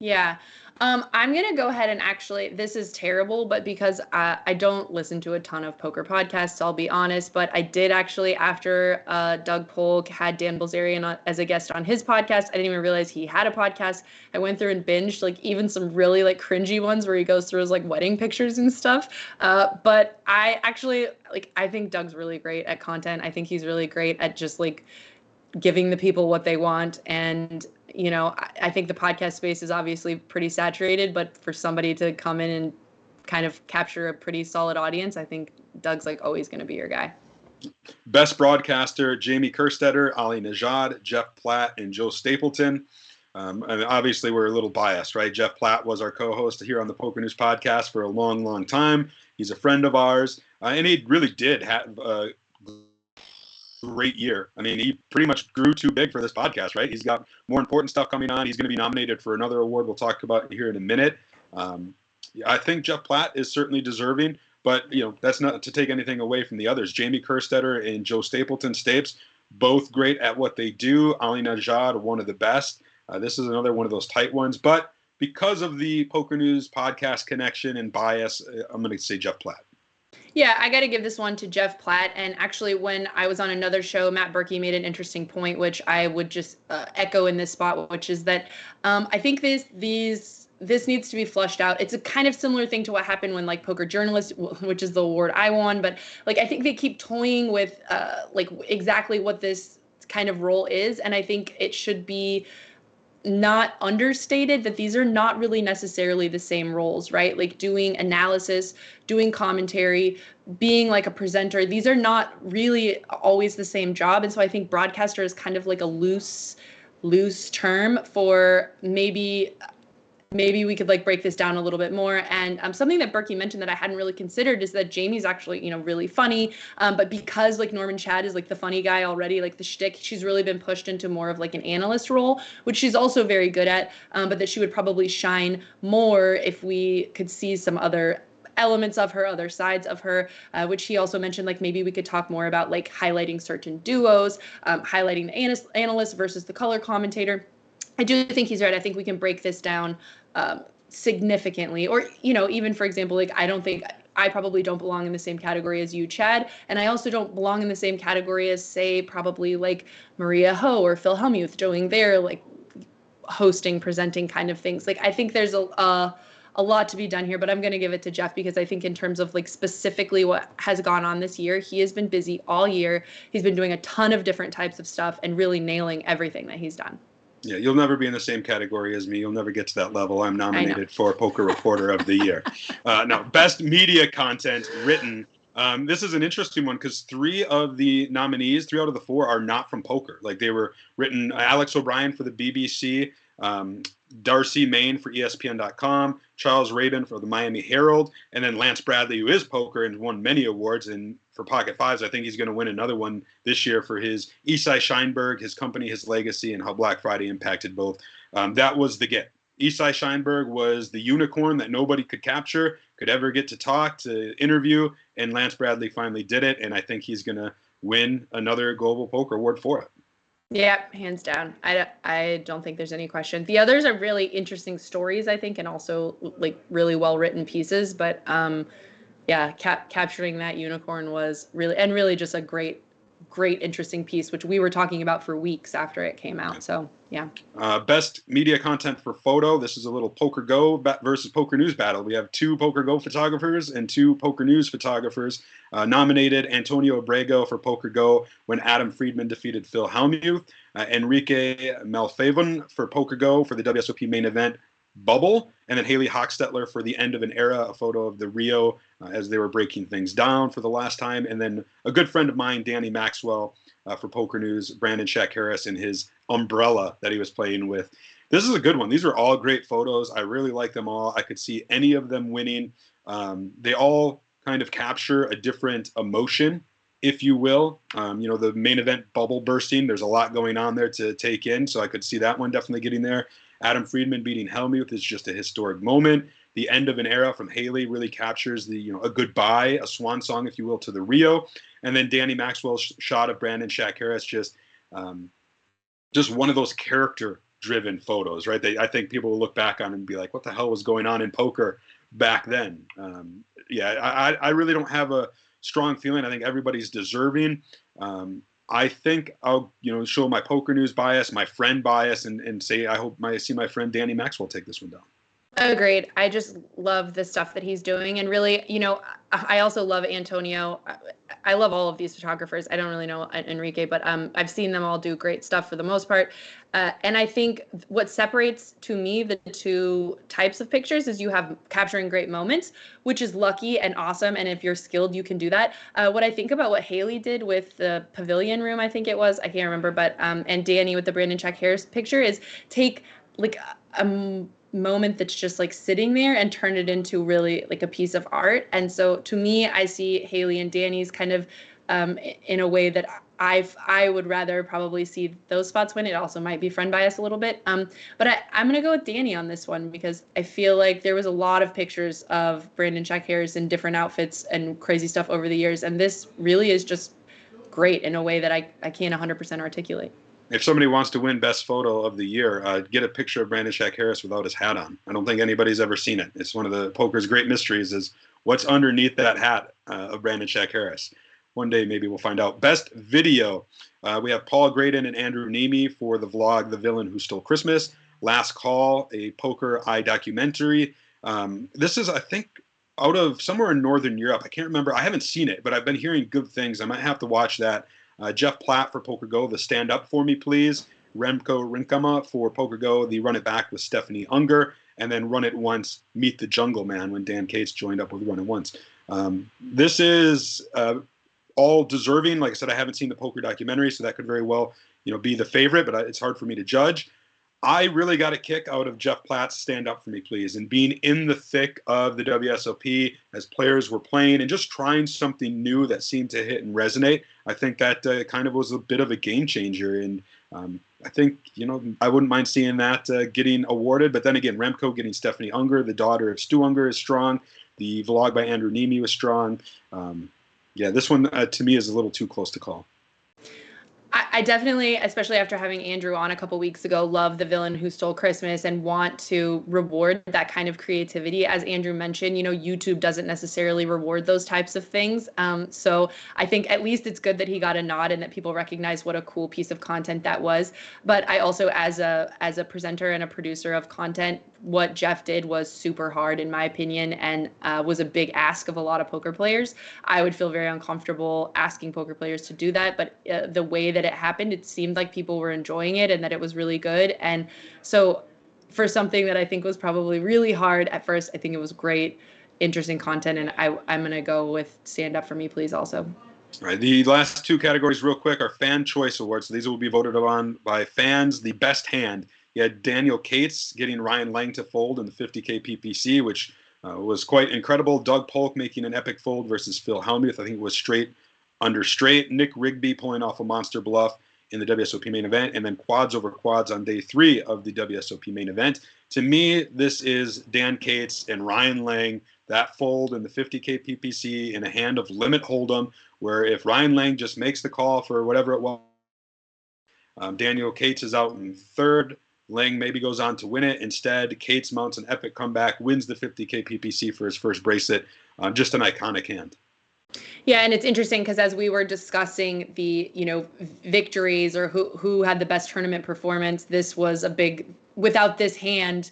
Yeah. I'm going to go ahead and actually, this is terrible, but because I don't listen to a ton of poker podcasts, I'll be honest, but I did actually, after Doug Polk had Dan Bilzerian as a guest on his podcast, I didn't even realize he had a podcast. I went through and binged even some really cringy ones where he goes through his wedding pictures and stuff. But I actually, I think Doug's really great at content. I think he's really great at just giving the people what they want. And I think the podcast space is obviously pretty saturated, but for somebody to come in and kind of capture a pretty solid audience, I think Doug's always going to be your guy. Best broadcaster, Jamie Kerstetter, Ali Najad, Jeff Platt, and Joe Stapleton. And obviously we're a little biased, right? Jeff Platt was our co-host here on the PokerNews podcast for a long, long time. He's a friend of ours, and he really did have great year. I mean, he pretty much grew too big for this podcast, right? He's got more important stuff coming on. He's going to be nominated for another award we'll talk about here in a minute. I think Jeff Platt is certainly deserving, but that's not to take anything away from the others. Jamie Kerstetter and Joe Stapleton, Stapes, both great at what they do. Ali Najad, one of the best. This is another one of those tight ones, but because of the Poker News podcast connection and bias, I'm going to say Jeff Platt. Yeah, I got to give this one to Jeff Platt. And actually, when I was on another show, Matt Berkey made an interesting point, which I would just echo in this spot, which is that I think this needs to be flushed out. It's a kind of similar thing to what happened when Poker Journalist, which is the award I won. But I think they keep toying with exactly what this kind of role is. And I think it should be not understated that these are not really necessarily the same roles, right? Doing analysis, doing commentary, being a presenter, these are not really always the same job. And so I think broadcaster is kind of a loose term for maybe we could break this down a little bit more. And something that Berkey mentioned that I hadn't really considered is that Jamie's actually, really funny. But because Norman Chad is the funny guy already, the shtick, she's really been pushed into more of an analyst role, which she's also very good at, but that she would probably shine more if we could see some other elements of her, other sides of her, which he also mentioned, maybe we could talk more about highlighting certain duos, highlighting the analyst versus the color commentator. I do think he's right. I think we can break this down significantly, or even for example, I probably don't belong in the same category as you, Chad, and I also don't belong in the same category as, say, probably Maria Ho or Phil Hellmuth doing their hosting, presenting kind of things. I think there's a lot to be done here, but I'm going to give it to Jeff because I think in terms of specifically what has gone on this year, he has been busy all year. He's been doing a ton of different types of stuff and really nailing everything that he's done. Yeah, you'll never be in the same category as me. You'll never get to that level. I'm nominated for Poker Reporter of the Year. Now, best media content written. This is an interesting one because 3 of the nominees, 3 out of the 4, are not from poker. They were written, Alex O'Brien for the BBC, Darcy Main for ESPN.com, Charles Rabin for the Miami Herald, and then Lance Bradley, who is poker and won many awards. And for Pocket Fives, I think he's going to win another one this year for his Esai Scheinberg, his company, his legacy, and how Black Friday impacted both. That was the get. Esai Scheinberg was the unicorn that nobody could capture, could ever get to talk, to interview, and Lance Bradley finally did it, and I think he's going to win another Global Poker Award for it. Yeah, hands down. I don't think there's any question. The others are really interesting stories, I think, and also really well-written pieces, but capturing that unicorn was really just a great, interesting piece, which we were talking about for weeks after it came out. So, yeah. Best media content for photo. This is a little PokerGo versus Poker News battle. We have 2 PokerGo photographers and 2 Poker News photographers. Nominated Antonio Abrego for PokerGo when Adam Friedman defeated Phil Hellmuth. Enrique Malfavon for PokerGo for the WSOP main event. bubble, and then Haley Hochstetler for the end of an era, a photo of the Rio as they were breaking things down for the last time, and then a good friend of mine, Danny Maxwell, for Poker News, Brandon Shaq Harris in his umbrella that he was playing with. This is a good one. These are all great photos. I really like them all. I could see any of them winning. They all kind of capture a different emotion, if you will. The main event bubble bursting, there's a lot going on there to take in, so I could see that one definitely getting there. Adam Friedman beating Helmuth is just a historic moment. The end of an era from Haley really captures a goodbye, a swan song, if you will, to the Rio. And then Danny Maxwell's shot of Brandon Shaq Harris, just one of those character-driven photos, right? I think people will look back on and be like, what the hell was going on in poker back then? I really don't have a strong feeling. I think everybody's deserving. I think I'll, show my Poker News bias, my friend bias, and say I hope I see my friend Danny Maxwell take this one down. Agreed. I just love the stuff that he's doing. And really, I also love Antonio. I love all of these photographers. I don't really know Enrique, but I've seen them all do great stuff for the most part. And I think what separates, to me, the two types of pictures is you have capturing great moments, which is lucky and awesome. And if you're skilled, you can do that. What I think about what Haley did with the pavilion room, I think it was, I can't remember, but and Danny with the Brandon Shaq Harris picture is take like a moment that's just like sitting there and turn it into really like a piece of art. And so to me, I see Haley and Danny's kind of in a way that I would rather probably see those spots win. It also might be friend bias a little bit. But I'm going to go with Danny on this one because I feel like there was a lot of pictures of Brandon Shaq Harris in different outfits and crazy stuff over the years. And this really is just great in a way that I can't 100% articulate. If somebody wants to win best photo of the year, get a picture of Brandon Shaq Harris without his hat on. I don't think anybody's ever seen it. It's one of the poker's great mysteries is what's underneath that hat of Brandon Shaq Harris. One day maybe we'll find out. Best video. We have Paul Graydon and Andrew Nemi for the vlog The Villain Who Stole Christmas. Last Call, a poker eye documentary. This is, I think, out of somewhere in Northern Europe. I can't remember. I haven't seen it, but I've been hearing good things. I might have to watch that. Jeff Platt for PokerGO, the Stand Up For Me Please. Remco Rinkama for PokerGO, the Run It Back with Stephanie Unger. And then Run It Once, Meet the Jungle Man when Dan Cates joined up with Run It Once. This is all deserving. Like I said, I haven't seen the poker documentary, so that could very well be the favorite, but it's hard for me to judge. I really got a kick out of Jeff Platt's Stand Up For Me Please and being in the thick of the WSOP as players were playing and just trying something new that seemed to hit and resonate. I think that kind of was a bit of a game changer. And I think, I wouldn't mind seeing that getting awarded. But then again, Remco getting Stephanie Unger, the daughter of Stu Unger, is strong. The vlog by Andrew Nemi was strong. This one to me is a little too close to call. I definitely, especially after having Andrew on a couple weeks ago, love The Villain Who Stole Christmas and want to reward that kind of creativity. As Andrew mentioned, YouTube doesn't necessarily reward those types of things. So I think at least it's good that he got a nod and that people recognize what a cool piece of content that was. But I also, as a presenter and a producer of content, what Jeff did was super hard, in my opinion, and was a big ask of a lot of poker players. I would feel very uncomfortable asking poker players to do that, but the way that it happened, it seemed like people were enjoying it and that it was really good. And so for something that I think was probably really hard at first, I think it was great, interesting content, and I'm going to go with Stand Up For Me Please also. All right, the last two categories real quick are Fan Choice Awards. So these will be voted on by fans. The best hand, you had Daniel Cates getting Ryan Lang to fold in the 50K PPC, which was quite incredible. Doug Polk making an epic fold versus Phil Hellmuth. I think it was straight under straight. Nick Rigby pulling off a monster bluff in the WSOP main event, and then quads over quads on day 3 of the WSOP main event. To me, this is Dan Cates and Ryan Lang, that fold in the 50K PPC in a hand of limit hold'em, where if Ryan Lang just makes the call for whatever it was, Daniel Cates is out in third. Lang maybe goes on to win it. Instead, Cates mounts an epic comeback, wins the 50K PPC for his first bracelet. Just an iconic hand. Yeah, and it's interesting because as we were discussing the, victories or who had the best tournament performance, this was a big, without this hand,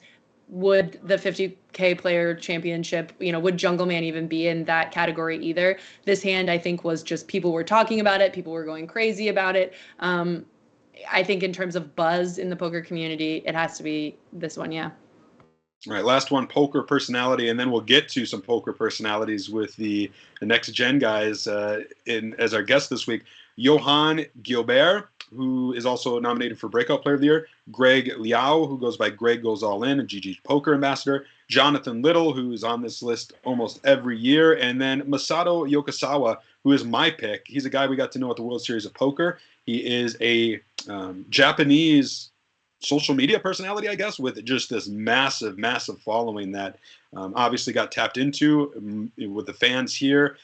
would the 50K player championship, would Jungle Man even be in that category either? This hand, I think, was just people were talking about it. People were going crazy about it. I think in terms of buzz in the poker community, it has to be this one, yeah. All right, last one, poker personality, and then we'll get to some poker personalities with the next gen guys as our guest this week. Johan Gilbert, who is also nominated for Breakout Player of the Year. Greg Liao, who goes by Greg Goes All In, a GGPoker ambassador. Jonathan Little, who's on this list almost every year. And then Masato Yokosawa, who is my pick. He's a guy we got to know at the World Series of Poker. He is a Japanese social media personality, I guess, with just this massive, massive following that obviously got tapped into with the fans here.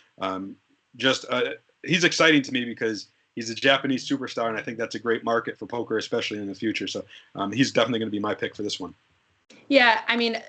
He's exciting to me because he's a Japanese superstar, and I think that's a great market for poker, especially in the future. So he's definitely going to be my pick for this one. Yeah, I mean,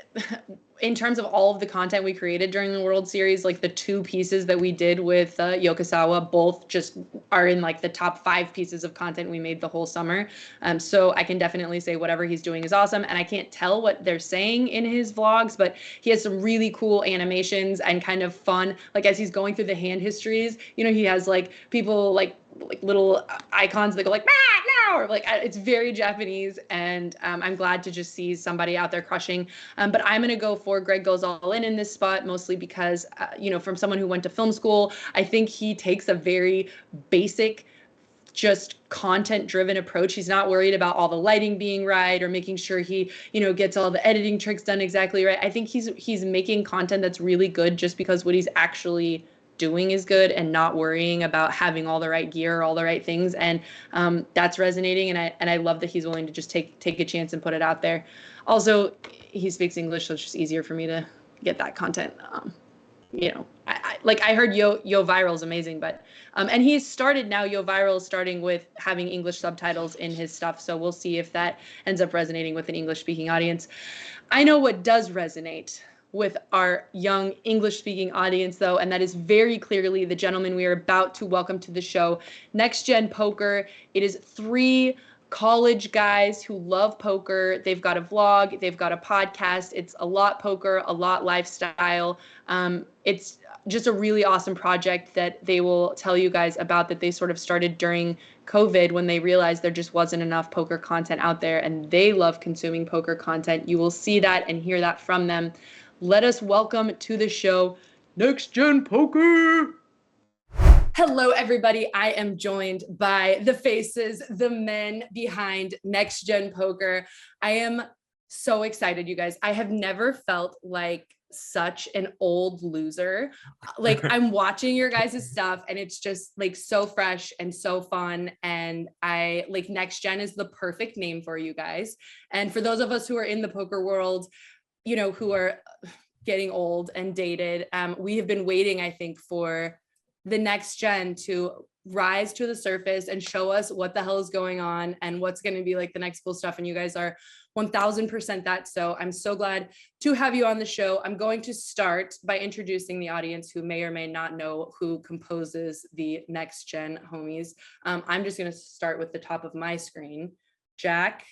in terms of all of the content we created during the World Series, like the 2 pieces that we did with Yokosawa, both just are in like the top 5 pieces of content we made the whole summer. So I can definitely say whatever he's doing is awesome. And I can't tell what they're saying in his vlogs, but he has some really cool animations and kind of fun. Like as he's going through the hand histories, you know, he has like people like little icons that go like, ah, no, or like it's very Japanese. And I'm glad to just see somebody out there crushing. But I'm going to go for Greg Goes All In this spot, mostly because, you know, from someone who went to film school, I think he takes a very basic, just content-driven approach. He's not worried about all the lighting being right or making sure he, you know, gets all the editing tricks done exactly right. I think he's making content that's really good just because what he's actually doing is good and not worrying about having all the right gear, all the right things. And that's resonating. And I love that he's willing to just take a chance and put it out there. Also, he speaks English, so it's just easier for me to get that content. You know, I heard Yo Viral is amazing, but and he's started now. Yo Viral is starting with having English subtitles in his stuff, so we'll see if that ends up resonating with an English-speaking audience. I know what does resonate with our young English-speaking audience, though, and that is very clearly the gentleman we are about to welcome to the show, Next Gen Poker. It is 3 college guys who love poker. They've got a vlog, they've got a podcast. It's a lot poker, a lot lifestyle. It's just a really awesome project that they will tell you guys about, that they sort of started during COVID when they realized there just wasn't enough poker content out there, and they love consuming poker content. You will see that and hear that from them. Let us welcome to the show, Next Gen Poker. Hello, everybody. I am joined by the faces, the men behind Next Gen Poker. I am so excited, you guys. I have never felt like such an old loser. Like I'm watching your guys' stuff and it's just like so fresh and so fun. And I like Next Gen is the perfect name for you guys. And for those of us who are in the poker world, you know, who are getting old and dated, we have been waiting, I think, for the next gen to rise to the surface and show us what the hell is going on and what's going to be like the next cool stuff. And you guys are 1000% that. So I'm so glad to have you on the show. I'm going to start by introducing the audience who may or may not know who composes the Next Gen homies. I'm just going to start with the top of my screen. Jack,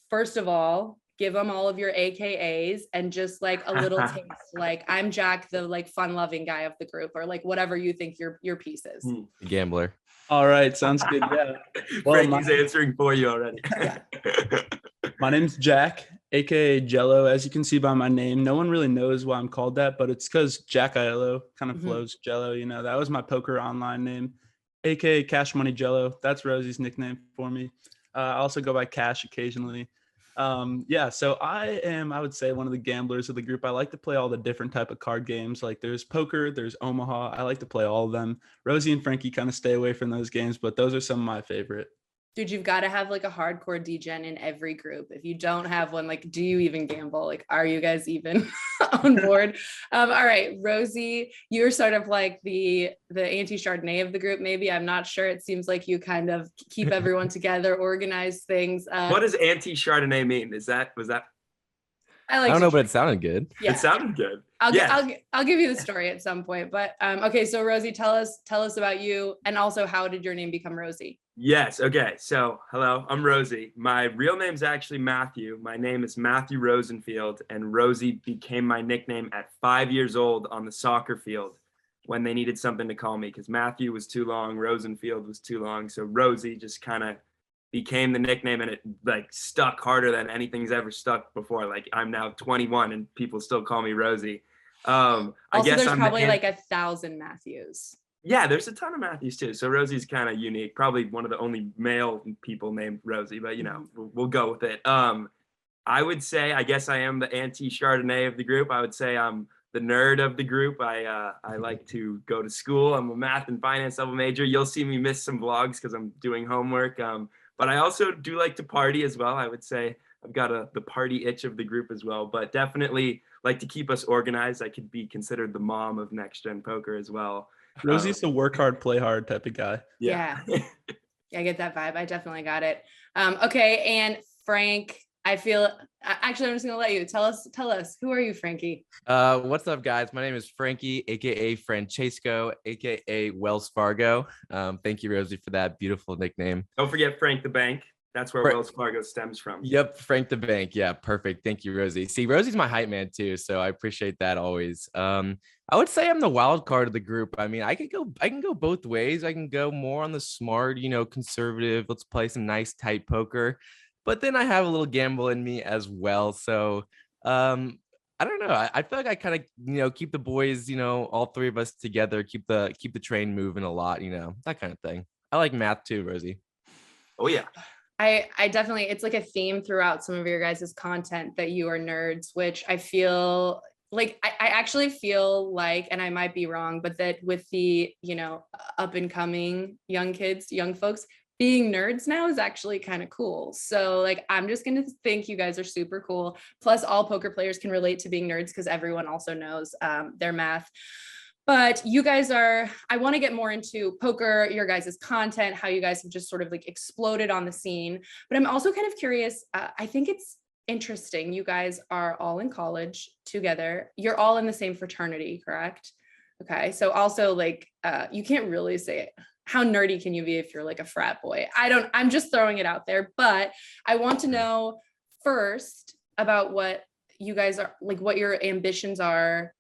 first of all, give them all of your AKAs and just like a little taste. Like I'm Jack, the like fun-loving guy of the group, or like whatever you think your piece is. Gambler. All right, sounds good. Yeah. Well, Frankie's answering for you already. My name's Jack, aka Jello. As you can see by my name, no one really knows why I'm called that, but it's because Jack Aiello kind of flows Jello. You know, that was my poker online name, aka Cash Money Jello. That's Rosie's nickname for me. I also go by Cash occasionally. So I would say, one of the gamblers of the group. I like to play all the different type of card games. Like there's poker, there's Omaha. I like to play all of them. Rosey and Frankie kind of stay away from those games, but those are some of my favorite. Dude, you've got to have like a hardcore degen in every group. If you don't have one, like, do you even gamble? Like, are you guys even on board? All right, Rosey, you're sort of like the anti-Chardonnay of the group, maybe. I'm not sure. It seems like you kind of keep everyone together, organize things. What does anti-Chardonnay mean? Was that? I don't know, but it sounded good. Yeah. It sounded good. I'll give you the story at some point. But okay, so Rosey, tell us about you, and also how did your name become Rosey? Yes. Okay. So hello, I'm Rosey. My real name's actually Matthew. My name is Matthew Rosenfield, and Rosey became my nickname at 5 years old on the soccer field when they needed something to call me, because Matthew was too long, Rosenfield was too long. So Rosey just kind of became the nickname, and it like stuck harder than anything's ever stuck before. Like I'm now 21 and people still call me Rosey. I Also, guess there's I'm probably like 1,000 Matthews. Yeah, there's a ton of Matthews too. So Rosie's kind of unique. Probably one of the only male people named Rosey, but you know, we'll go with it. I would say, I guess I am the anti-Chardonnay of the group. I would say I'm the nerd of the group. I like to go to school. I'm a math and finance double major. You'll see me miss some vlogs because I'm doing homework. But I also do like to party as well. I would say I've got the party itch of the group as well, but definitely like to keep us organized. I could be considered the mom of next gen poker as well. Rosie's the work hard, play hard type of guy. Yeah. I get that vibe. I definitely got it. Okay. And Frank, actually, I'm just going to let you tell us, who are you, Frankie? What's up, guys? My name is Frankie, aka Francesco, aka Wells Fargo. Thank you, Rosey, for that beautiful nickname. Don't forget Frank the Bank. That's where Wells Fargo stems from. Yep, Frank the Bank. Yeah, perfect. Thank you, Rosey. See, Rosie's my hype man too, so I appreciate that always. I would say I'm the wild card of the group. I mean, I can go both ways. I can go more on the smart, conservative. Let's play some nice tight poker, but then I have a little gamble in me as well. So I don't know. I feel like I kind of keep the boys, all three of us together, keep the train moving a lot, that kind of thing. I like math too, Rosey. Oh yeah. I definitely, it's like a theme throughout some of your guys' content that you are nerds, which I feel like, I actually feel like, and I might be wrong, but that with the, up and coming young folks, being nerds now is actually kind of cool. So like, I'm just going to think you guys are super cool. Plus all poker players can relate to being nerds because everyone also knows their math. But you guys I want to get more into poker, your guys' content, how you guys have just sort of like exploded on the scene. But I'm also kind of curious. I think it's interesting. You guys are all in college together. You're all in the same fraternity, correct? Okay. So also like, you can't really say it. How nerdy can you be if you're like a frat boy? I'm just throwing it out there, but I want to know first about what you guys are like, what your ambitions are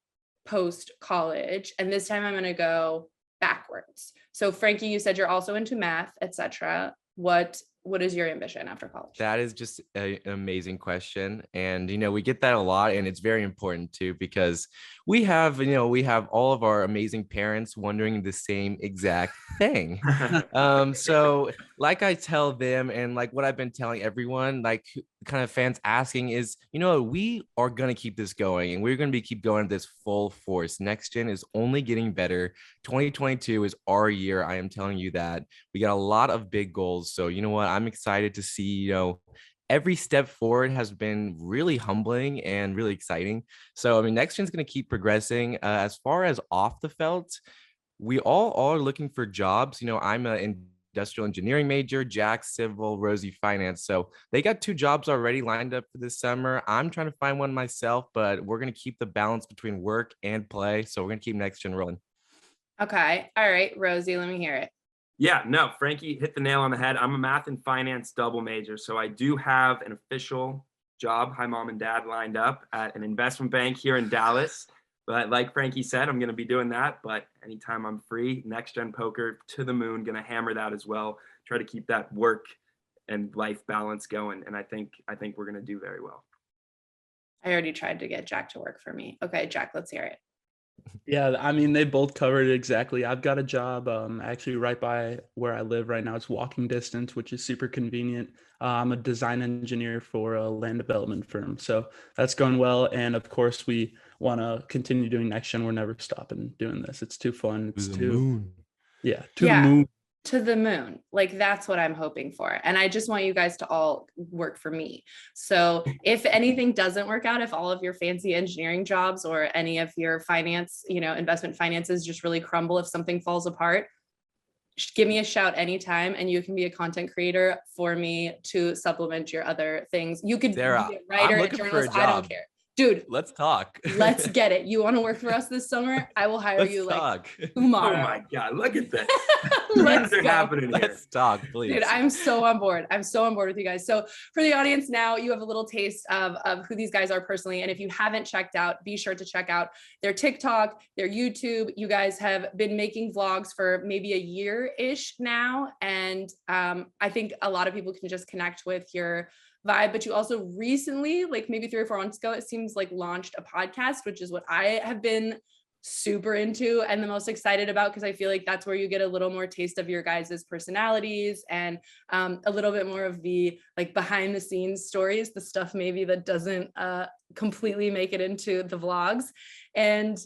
post college. And this time I'm going to go backwards. So Frankie, you said you're also into math, etc. What is your ambition after college? That is just an amazing question. And, we get that a lot, and it's very important too, because we have all of our amazing parents wondering the same exact thing. So like I tell them, and like what I've been telling everyone, like kind of fans asking is, we are going to keep this going, and we're going to keep going this full force. Next gen is only getting better. 2022 is our year. I am telling you that. We got a lot of big goals. So you know what? I'm excited to see, every step forward has been really humbling and really exciting. So, I mean, next gen's going to keep progressing. As far as off the felt, we all are looking for jobs. I'm an industrial engineering major, Jack civil, Rosey finance. So they got 2 jobs already lined up for this summer. I'm trying to find one myself, but we're going to keep the balance between work and play. So we're going to keep next gen rolling. Okay. All right, Rosey, let me hear it. Yeah, no, Frankie hit the nail on the head. I'm a math and finance double major. So I do have an official job, hi mom and dad, lined up at an investment bank here in Dallas. But like Frankie said, I'm going to be doing that. But anytime I'm free, next gen poker to the moon, going to hammer that as well. Try to keep that work and life balance going. And I think we're going to do very well. I already tried to get Jack to work for me. Okay, Jack, let's hear it. Yeah, I mean, they both covered it exactly. I've got a job actually right by where I live right now. It's walking distance, which is super convenient. I'm a design engineer for a land development firm. So that's going well. And of course, we want to continue doing next gen. We're never stopping doing this. It's too fun. It's to the moon. Yeah, to the moon. To the moon. Like, that's what I'm hoping for. And I just want you guys to all work for me. So if anything doesn't work out, if all of your fancy engineering jobs or any of your finance, investment finances just really crumble, if something falls apart, give me a shout anytime, and you can be a content creator for me to supplement your other things. You could Sarah, be a writer, a journalist, I don't care. Dude, Let's talk. let's get it. You want to work for us this summer? I will hire Let's you talk. like Oh tomorrow. my God, look at this. Let's Things are go. happening here. Let's talk, please. Dude, I'm so on board. I'm so on board with you guys. So for the audience now, you have a little taste of who these guys are personally. And if you haven't checked out, be sure to check out their TikTok, their YouTube. You guys have been making vlogs for maybe a year-ish now. And I think a lot of people can just connect with your vibe, but you also recently, like maybe 3 or 4 months ago, it seems like launched a podcast, which is what I have been super into and the most excited about, because I feel like that's where you get a little more taste of your guys' personalities and a little bit more of the like behind the scenes stories, the stuff maybe that doesn't completely make it into the vlogs. And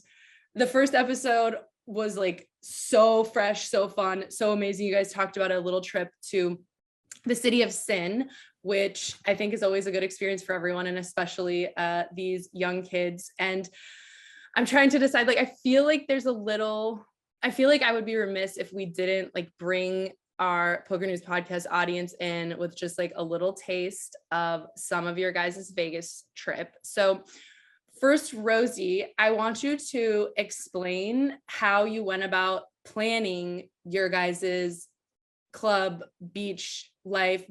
the first episode was like so fresh, so fun, so amazing. You guys talked about a little trip to the city of sin, which I think is always a good experience for everyone, and especially these young kids. And I'm trying to decide, like, I feel like I would be remiss if we didn't like bring our PokerNews Podcast audience in with just like a little taste of some of your guys' Vegas trip. So first, Rosey, I want you to explain how you went about planning your guys' club, beach life,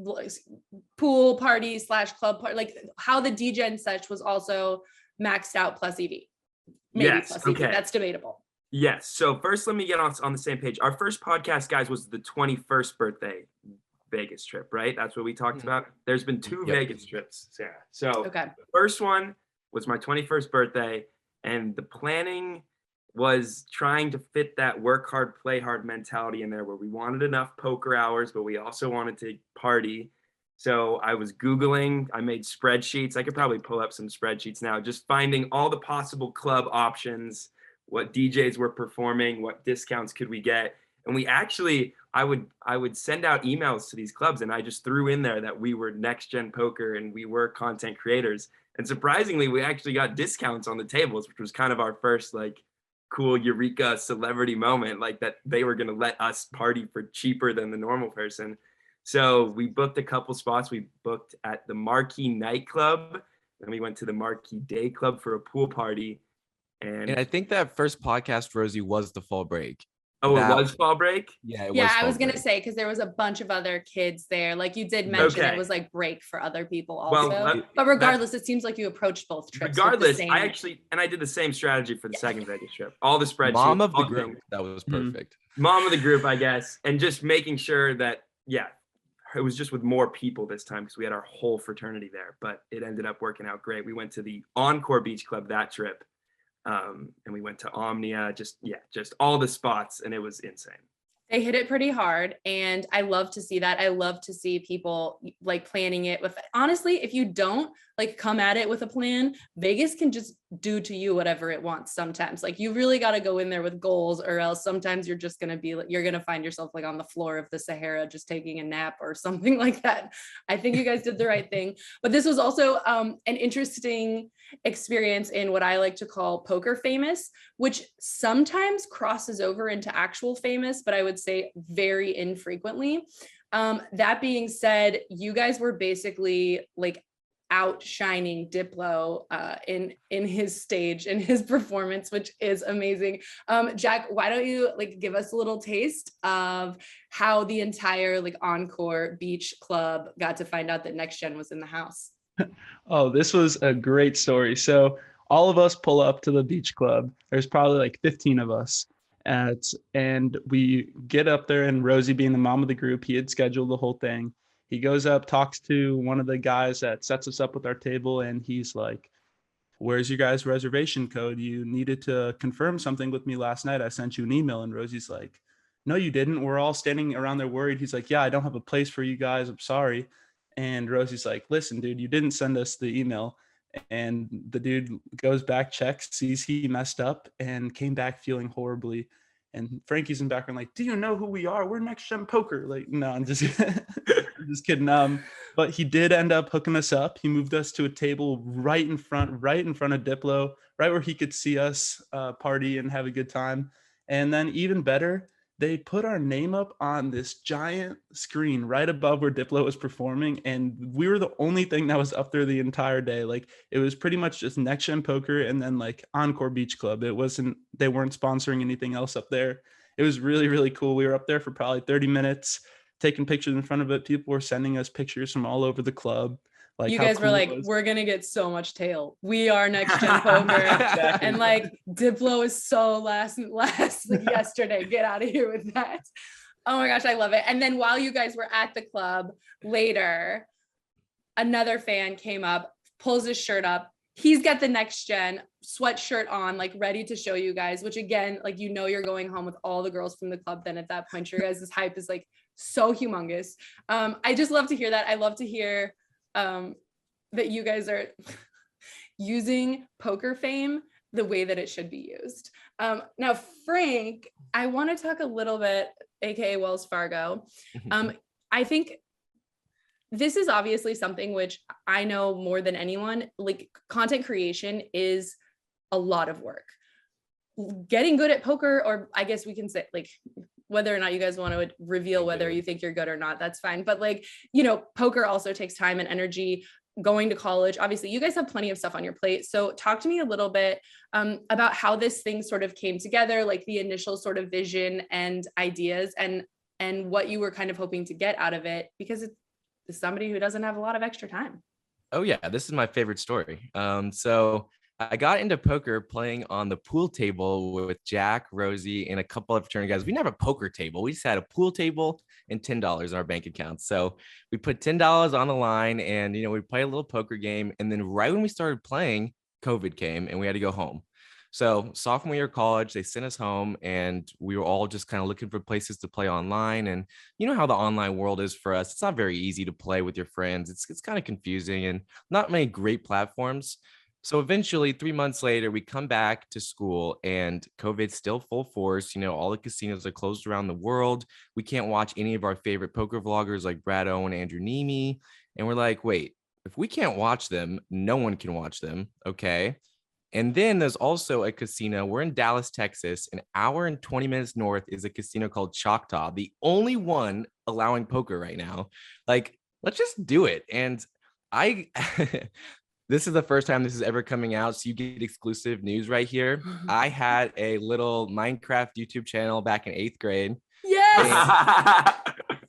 pool party / club party, like how the DJ such was also maxed out plus EV. Maybe Yes, plus EV. okay. That's debatable. Yes. So first, let me get on the same page. Our first podcast, guys, was the 21st birthday Vegas trip, right? That's what we talked about. There's been 2 Yep. Vegas trips, Sarah. So Okay. the first one was my 21st birthday, and the planning was trying to fit that work hard, play hard mentality in there, where we wanted enough poker hours, but we also wanted to party. So I was Googling, I made spreadsheets. I could probably pull up some spreadsheets now, just finding all the possible club options, what DJs were performing, what discounts could we get. And we actually, I would send out emails to these clubs, and I just threw in there that we were Next Gen Poker and we were content creators. And surprisingly, we actually got discounts on the tables, which was kind of our first like cool eureka celebrity moment, like that they were going to let us party for cheaper than the normal person. So we booked a couple spots. We booked at the Marquee Nightclub, then we went to the Marquee Day Club for a pool party. And I think that first podcast, Rosey, was the fall break. oh, that- it was fall break? Yeah, it Yeah, was I fall was gonna break. say, because there was a bunch of other kids there. Like you did mention, Okay. it was like break for other people also. Well, but regardless, it seems like you approached both trips. with the regardless, same- I did the same strategy for the second Vegas trip. All the spreadsheets. Mom of the all group. things. That was Mhm. perfect. Mom of the group, I guess, and just making sure that, yeah, it was just with more people this time because we had our whole fraternity there, but it ended up working out great. We went to the Encore Beach Club that trip, and we went to Omnia, just all the spots, and it was insane. They hit it pretty hard, and I love to see that. I love to see people like planning it with, honestly, if you don't like come at it with a plan, Vegas can just do to you whatever it wants sometimes. Like you really got to go in there with goals, or else sometimes you're just going to be like, you're going to find yourself like on the floor of the Sahara just taking a nap or something like that. I think you guys did the right thing, but this was also an interesting experience in what I like to call poker famous, which sometimes crosses over into actual famous, but I would say very infrequently. That being said, you guys were basically like outshining Diplo in his stage, in his performance, which is amazing. Jack, why don't you like give us a little taste of how the entire like Encore Beach Club got to find out that Next Gen was in the house? Oh, this was a great story. So all of us pull up to the beach club. There's probably like 15 of us. And we get up there, and Rosey, being the mom of the group, he had scheduled the whole thing. He goes up, talks to one of the guys that sets us up with our table, and he's like, "Where's your guys' reservation code? You needed to confirm something with me last night. I sent you an email." And Rosey's like, "No, you didn't." We're all standing around there worried. He's like, "Yeah, I don't have a place for you guys. I'm sorry." And Rosey's like, "Listen, dude, you didn't send us the email." And the dude goes back, checks, sees he messed up, and came back feeling horribly. And Frankie's in the background like, "Do you know who we are? We're Next Gen Poker." Like, no, I'm just I'm just kidding. But he did end up hooking us up. He moved us to a table right in front of Diplo, right where he could see us party and have a good time. And then even better, they put our name up on this giant screen right above where Diplo was performing, and we were the only thing that was up there the entire day. Like, it was pretty much just Next Gen Poker and then like Encore Beach Club. They weren't sponsoring anything else up there. It was really, really cool. We were up there for probably 30 minutes taking pictures in front of it. People were sending us pictures from all over the club. Like, you how guys were cool like, it was. we're gonna get so much tail. We are Next Gen Poker. Exactly. And like, Diplo is so last like yesterday. Get out of here with that. Oh my gosh, I love it. And then while you guys were at the club later, another fan came up, pulls his shirt up. He's got the Next Gen sweatshirt on, like ready to show you guys, which again, like, you know, you're going home with all the girls from the club. Then at that point, your guys' hype is like so humongous. I just love to hear that. I love to hear that you guys are using poker fame the way that it should be used. Now, Frank, I want to talk a little bit, aka Wells Fargo. I think this is obviously something which I know more than anyone, like, content creation is a lot of work. Getting good at poker, or I guess we can say, like, whether or not you guys want to reveal whether you think you're good or not, that's fine. But like, you know, poker also takes time and energy. Going to college, obviously you guys have plenty of stuff on your plate. So talk to me a little bit about how this thing sort of came together, like the initial sort of vision and ideas, and what you were kind of hoping to get out of it, because it's somebody who doesn't have a lot of extra time. Oh yeah, this is my favorite story. So I got into poker playing on the pool table with Jack, Rosey, and a couple of fraternity guys. We didn't have a poker table. We just had a pool table and $10 in our bank account. So we put $10 on the line, and, you know, we play a little poker game. And then right when we started playing, COVID came and we had to go home. So sophomore year of college, they sent us home, and we were all just kind of looking for places to play online. And you know how the online world is for us. It's not very easy to play with your friends. It's kind of confusing and not many great platforms. So eventually, 3 months later, we come back to school and COVID's still full force. You know, all the casinos are closed around the world. We can't watch any of our favorite poker vloggers like Brad Owen, Andrew Nemi. And we're like, wait, if we can't watch them, no one can watch them. Okay. And then there's also a casino. We're in Dallas, Texas. An hour and 20 minutes north is a casino called Choctaw, the only one allowing poker right now. Like, let's just do it. And I... This is the first time this is ever coming out, so you get exclusive news right here. I had a little Minecraft YouTube channel back in 8th grade. Yes!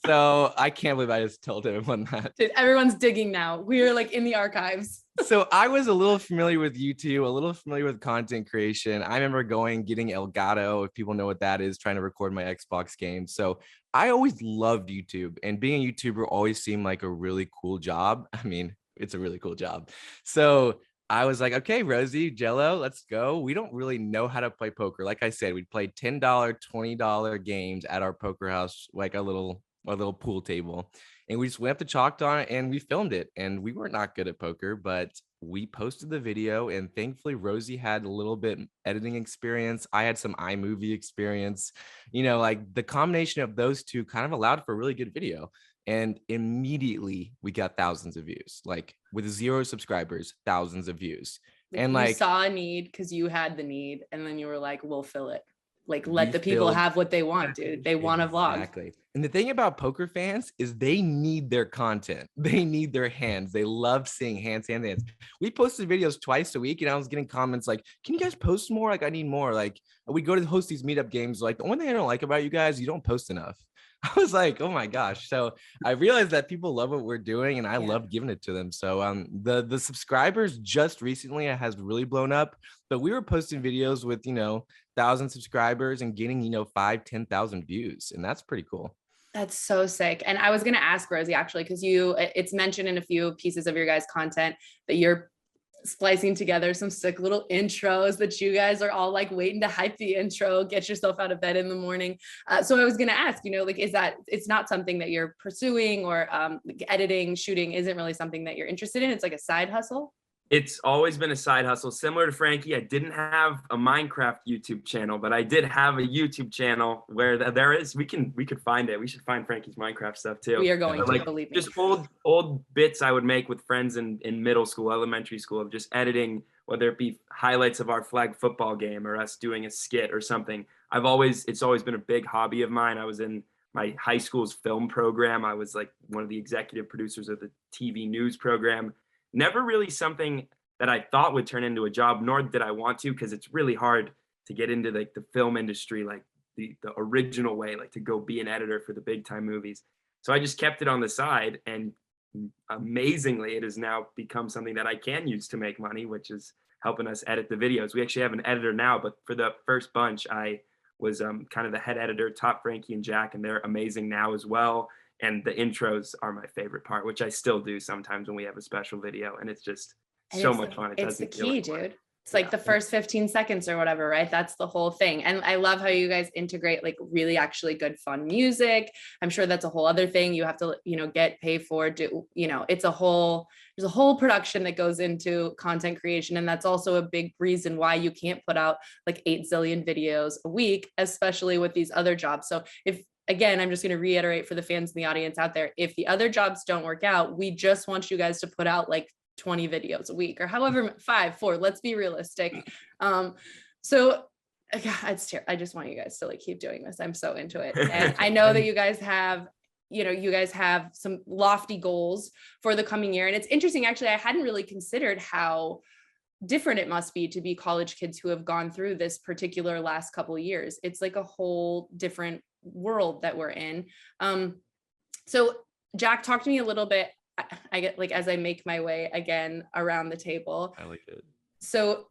So I can't believe I just told everyone that. Dude, everyone's digging now. We're like in the archives. So I was a little familiar with YouTube, a little familiar with content creation. I remember getting Elgato, if people know what that is, trying to record my Xbox games. So I always loved YouTube, and being a YouTuber always seemed like a really cool job. I mean, it's a really cool job. So I was like, okay, Rosey, Jello, let's go. We don't really know how to play poker. Like I said, we played $10, $20 games at our poker house, like a little pool table. And we just went up to Choctaw and we filmed it. And we were not good at poker, but we posted the video. And thankfully, Rosey had a little bit editing experience. I had some iMovie experience. You know, like the combination of those two kind of allowed for a really good video. And immediately we got thousands of views, like with 0 subscribers, thousands of views. And like, you saw a need because you had the need, and then you were like, we'll fill it. Like, let the people have what they want, dude. They want a vlog. Exactly. And the thing about poker fans is they need their content. They need their hands. They love seeing hands. We posted videos twice a week, and I was getting comments like, can you guys post more? Like, I need more. Like, we go to host these meetup games. Like, the one thing I don't like about you guys, you don't post enough. I was like, oh my gosh. So I realized that people love what we're doing, and I love giving it to them. So the subscribers just recently has really blown up, but we were posting videos with, 1,000 subscribers and getting, 5,000, 10,000 views. And that's pretty cool. That's so sick. And I was going to ask Rosey, actually, because it's mentioned in a few pieces of your guys' content that you're splicing together some sick little intros that you guys are all like waiting to hype the intro, get yourself out of bed in the morning. So I was going to ask, like, is that, it's not something that you're pursuing, or editing, shooting isn't really something that you're interested in? It's like a side hustle? It's always been a side hustle. Similar to Frankie, I didn't have a Minecraft YouTube channel, but I did have a YouTube channel where there is, we could find it. We should find Frankie's Minecraft stuff too. We are going to, like, believe me. Just old bits I would make with friends in middle school, elementary school, of just editing, whether it be highlights of our flag football game or us doing a skit or something. it's always been a big hobby of mine. I was in my high school's film program. I was like one of the executive producers of the TV news program. Never really something that I thought would turn into a job, nor did I want to, because it's really hard to get into like the film industry, like the original way, like to go be an editor for the big time movies. So I just kept it on the side, and amazingly, it has now become something that I can use to make money, which is helping us edit the videos. We actually have an editor now, but for the first bunch, I was kind of the head editor, taught Frankie and Jack, and they're amazing now as well. And the intros are my favorite part, which I still do sometimes when we have a special video, and it's just so much fun. It's the key, dude. It's like the first 15 seconds or whatever, right? That's the whole thing. And I love how you guys integrate like really actually good fun music. I'm sure that's a whole other thing you have to, get paid for. There's a whole production that goes into content creation. And that's also a big reason why you can't put out like 8 zillion videos a week, especially with these other jobs. So again, I'm just going to reiterate for the fans in the audience out there, if the other jobs don't work out, we just want you guys to put out like 20 videos a week or however, 4, let's be realistic. So it's terrible. I just want you guys to like keep doing this. I'm so into it. And I know that you guys have some lofty goals for the coming year. And it's interesting, actually, I hadn't really considered how different it must be to be college kids who have gone through this particular last couple of years. It's like a whole different world that we're in. So Jack, talk to me a little bit. I get like, as I make my way again around the table. I like it. So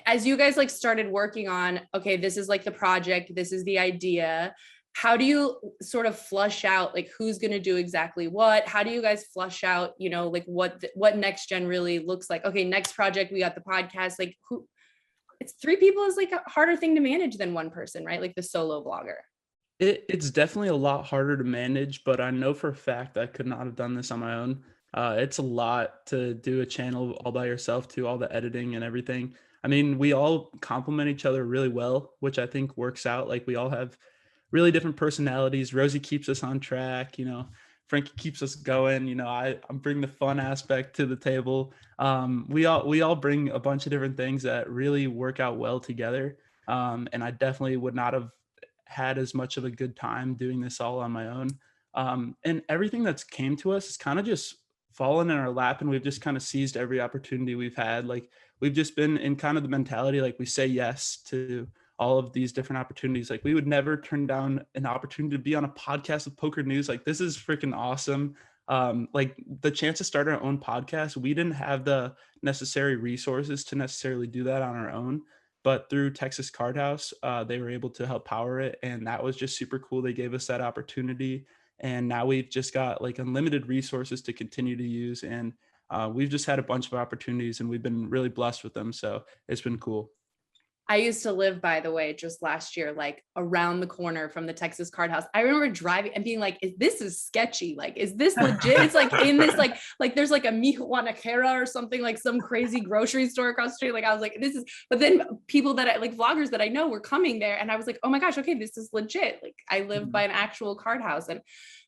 as you guys like started working on, okay, this is like the project, this is the idea. How do you sort of flush out like who's going to do exactly what? How do you guys flush out, like what next gen really looks like? Okay, next project, we got the podcast, like it's 3 people is like a harder thing to manage than one person, right? Like the solo vlogger. It's definitely a lot harder to manage, but I know for a fact I could not have done this on my own. It's a lot to do a channel all by yourself, to all the editing and everything. I mean, we all complement each other really well, which I think works out. Like we all have really different personalities. Rosey keeps us on track, Frankie keeps us going. I'm bringing the fun aspect to the table. We all bring a bunch of different things that really work out well together. And I definitely would not have had as much of a good time doing this all on my own. And everything that's came to us is kind of just fallen in our lap, and we've just kind of seized every opportunity we've had. Like we've just been in kind of the mentality, like we say yes to all of these different opportunities. Like we would never turn down an opportunity to be on a podcast with PokerNews. Like this is freaking awesome. Like the chance to start our own podcast, we didn't have the necessary resources to necessarily do that on our own. But through Texas Card House, they were able to help power it. And that was just super cool. They gave us that opportunity. And now we've just got like unlimited resources to continue to use. And we've just had a bunch of opportunities and we've been really blessed with them. So it's been cool. I used to live, by the way, just last year, like around the corner from the Texas Card House. I remember driving and being like, this is sketchy. Like, is this legit? It's like in this, like there's like a Mi Juanajera or something, like some crazy grocery store across the street. Like I was like, this is, but then people that I like vloggers that I know were coming there. And I was like, oh my gosh, okay, this is legit. Like I live by an actual card house. And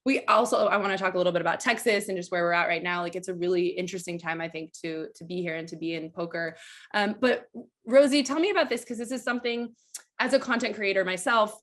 I want to talk a little bit about Texas and just where we're at right now. Like it's a really interesting time, I think, to be here and to be in poker. But Rosey, tell me about this, because this is something as a content creator myself,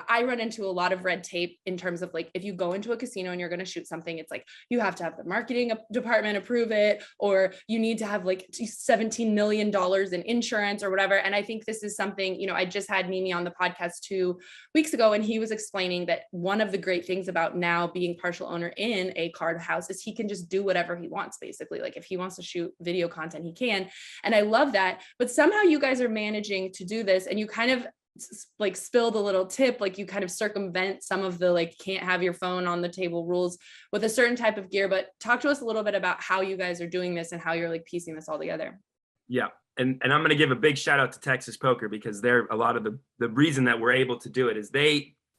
I run into a lot of red tape in terms of like, if you go into a casino and you're going to shoot something, it's like, you have to have the marketing department approve it, or you need to have like $17 million in insurance or whatever. And I think this is something, I just had Mimi on the podcast 2 weeks ago, and he was explaining that one of the great things about now being partial owner in a card house is he can just do whatever he wants, basically. Like if he wants to shoot video content, he can. And I love that. But somehow you guys are managing to do this, and you kind of like spilled a little tip, like you kind of circumvent some of the like can't have your phone on the table rules with a certain type of gear. But talk to us a little bit about how you guys are doing this and how you're like piecing this all together. Yeah. And I'm going to give a big shout out to Texas Poker, because they're a lot of the reason that we're able to do it is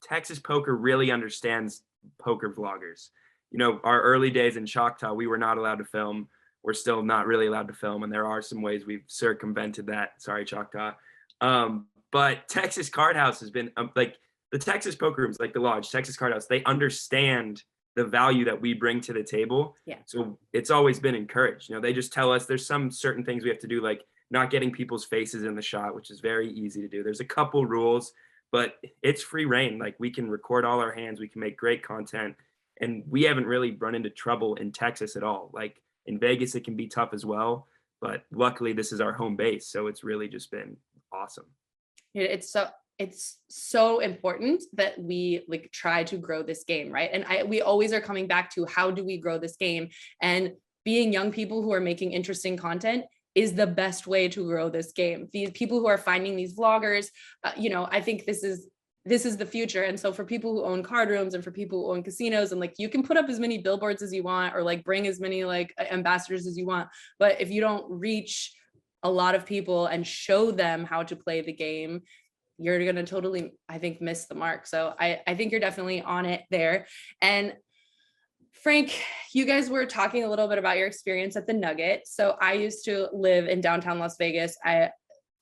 Texas Poker really understands poker vloggers. Our early days in Choctaw, we were not allowed to film. We're still not really allowed to film. And there are some ways we've circumvented that. Sorry, Choctaw. But Texas Card House has been like the Texas poker rooms, like the Lodge, Texas Card House, they understand the value that we bring to the table. Yeah. So it's always been encouraged. They just tell us there's some certain things we have to do. Like not getting people's faces in the shot, which is very easy to do. There's a couple rules, but it's free reign. Like, we can record all our hands, we can make great content, and we haven't really run into trouble in Texas at all. Like, in Vegas, it can be tough as well, but luckily this is our home base, so it's really just been awesome. It's so important that we like try to grow this game, right? And we always are coming back to, how do we grow this game? And being young people who are making interesting content is the best way to grow this game. These people who are finding these vloggers, I think this is the future. And so for people who own card rooms and for people who own casinos, and like, you can put up as many billboards as you want, or like bring as many like ambassadors as you want, but if you don't reach a lot of people and show them how to play the game, you're going to totally, I think, miss the mark. So I think you're definitely on it there. And Frank, you guys were talking a little bit about your experience at the Nugget. So I used to live in downtown Las Vegas. I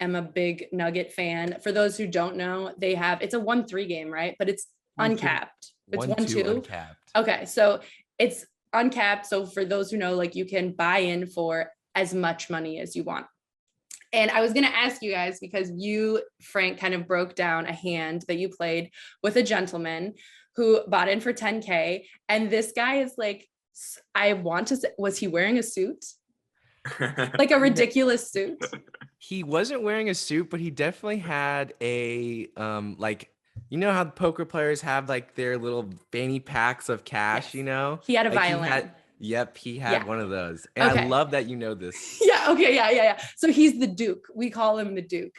am a big Nugget fan. For those who don't know, it's a 1-3 game, right? But it's uncapped. It's 1-2 uncapped. Okay. So it's uncapped. So for those who know, like, you can buy in for as much money as you want. And I was going to ask you guys, because you, Frank, kind of broke down a hand that you played with a gentleman who bought in for 10K. And this guy is like, was he wearing a suit? Like a ridiculous suit? He wasn't wearing a suit, but he definitely had a, you know how the poker players have like their little fanny packs of cash, Yes. you know? He had a Like, violin. he had one of those. And Okay. I love that you know this. Yeah. Okay. Yeah. So he's the Duke. We call him the Duke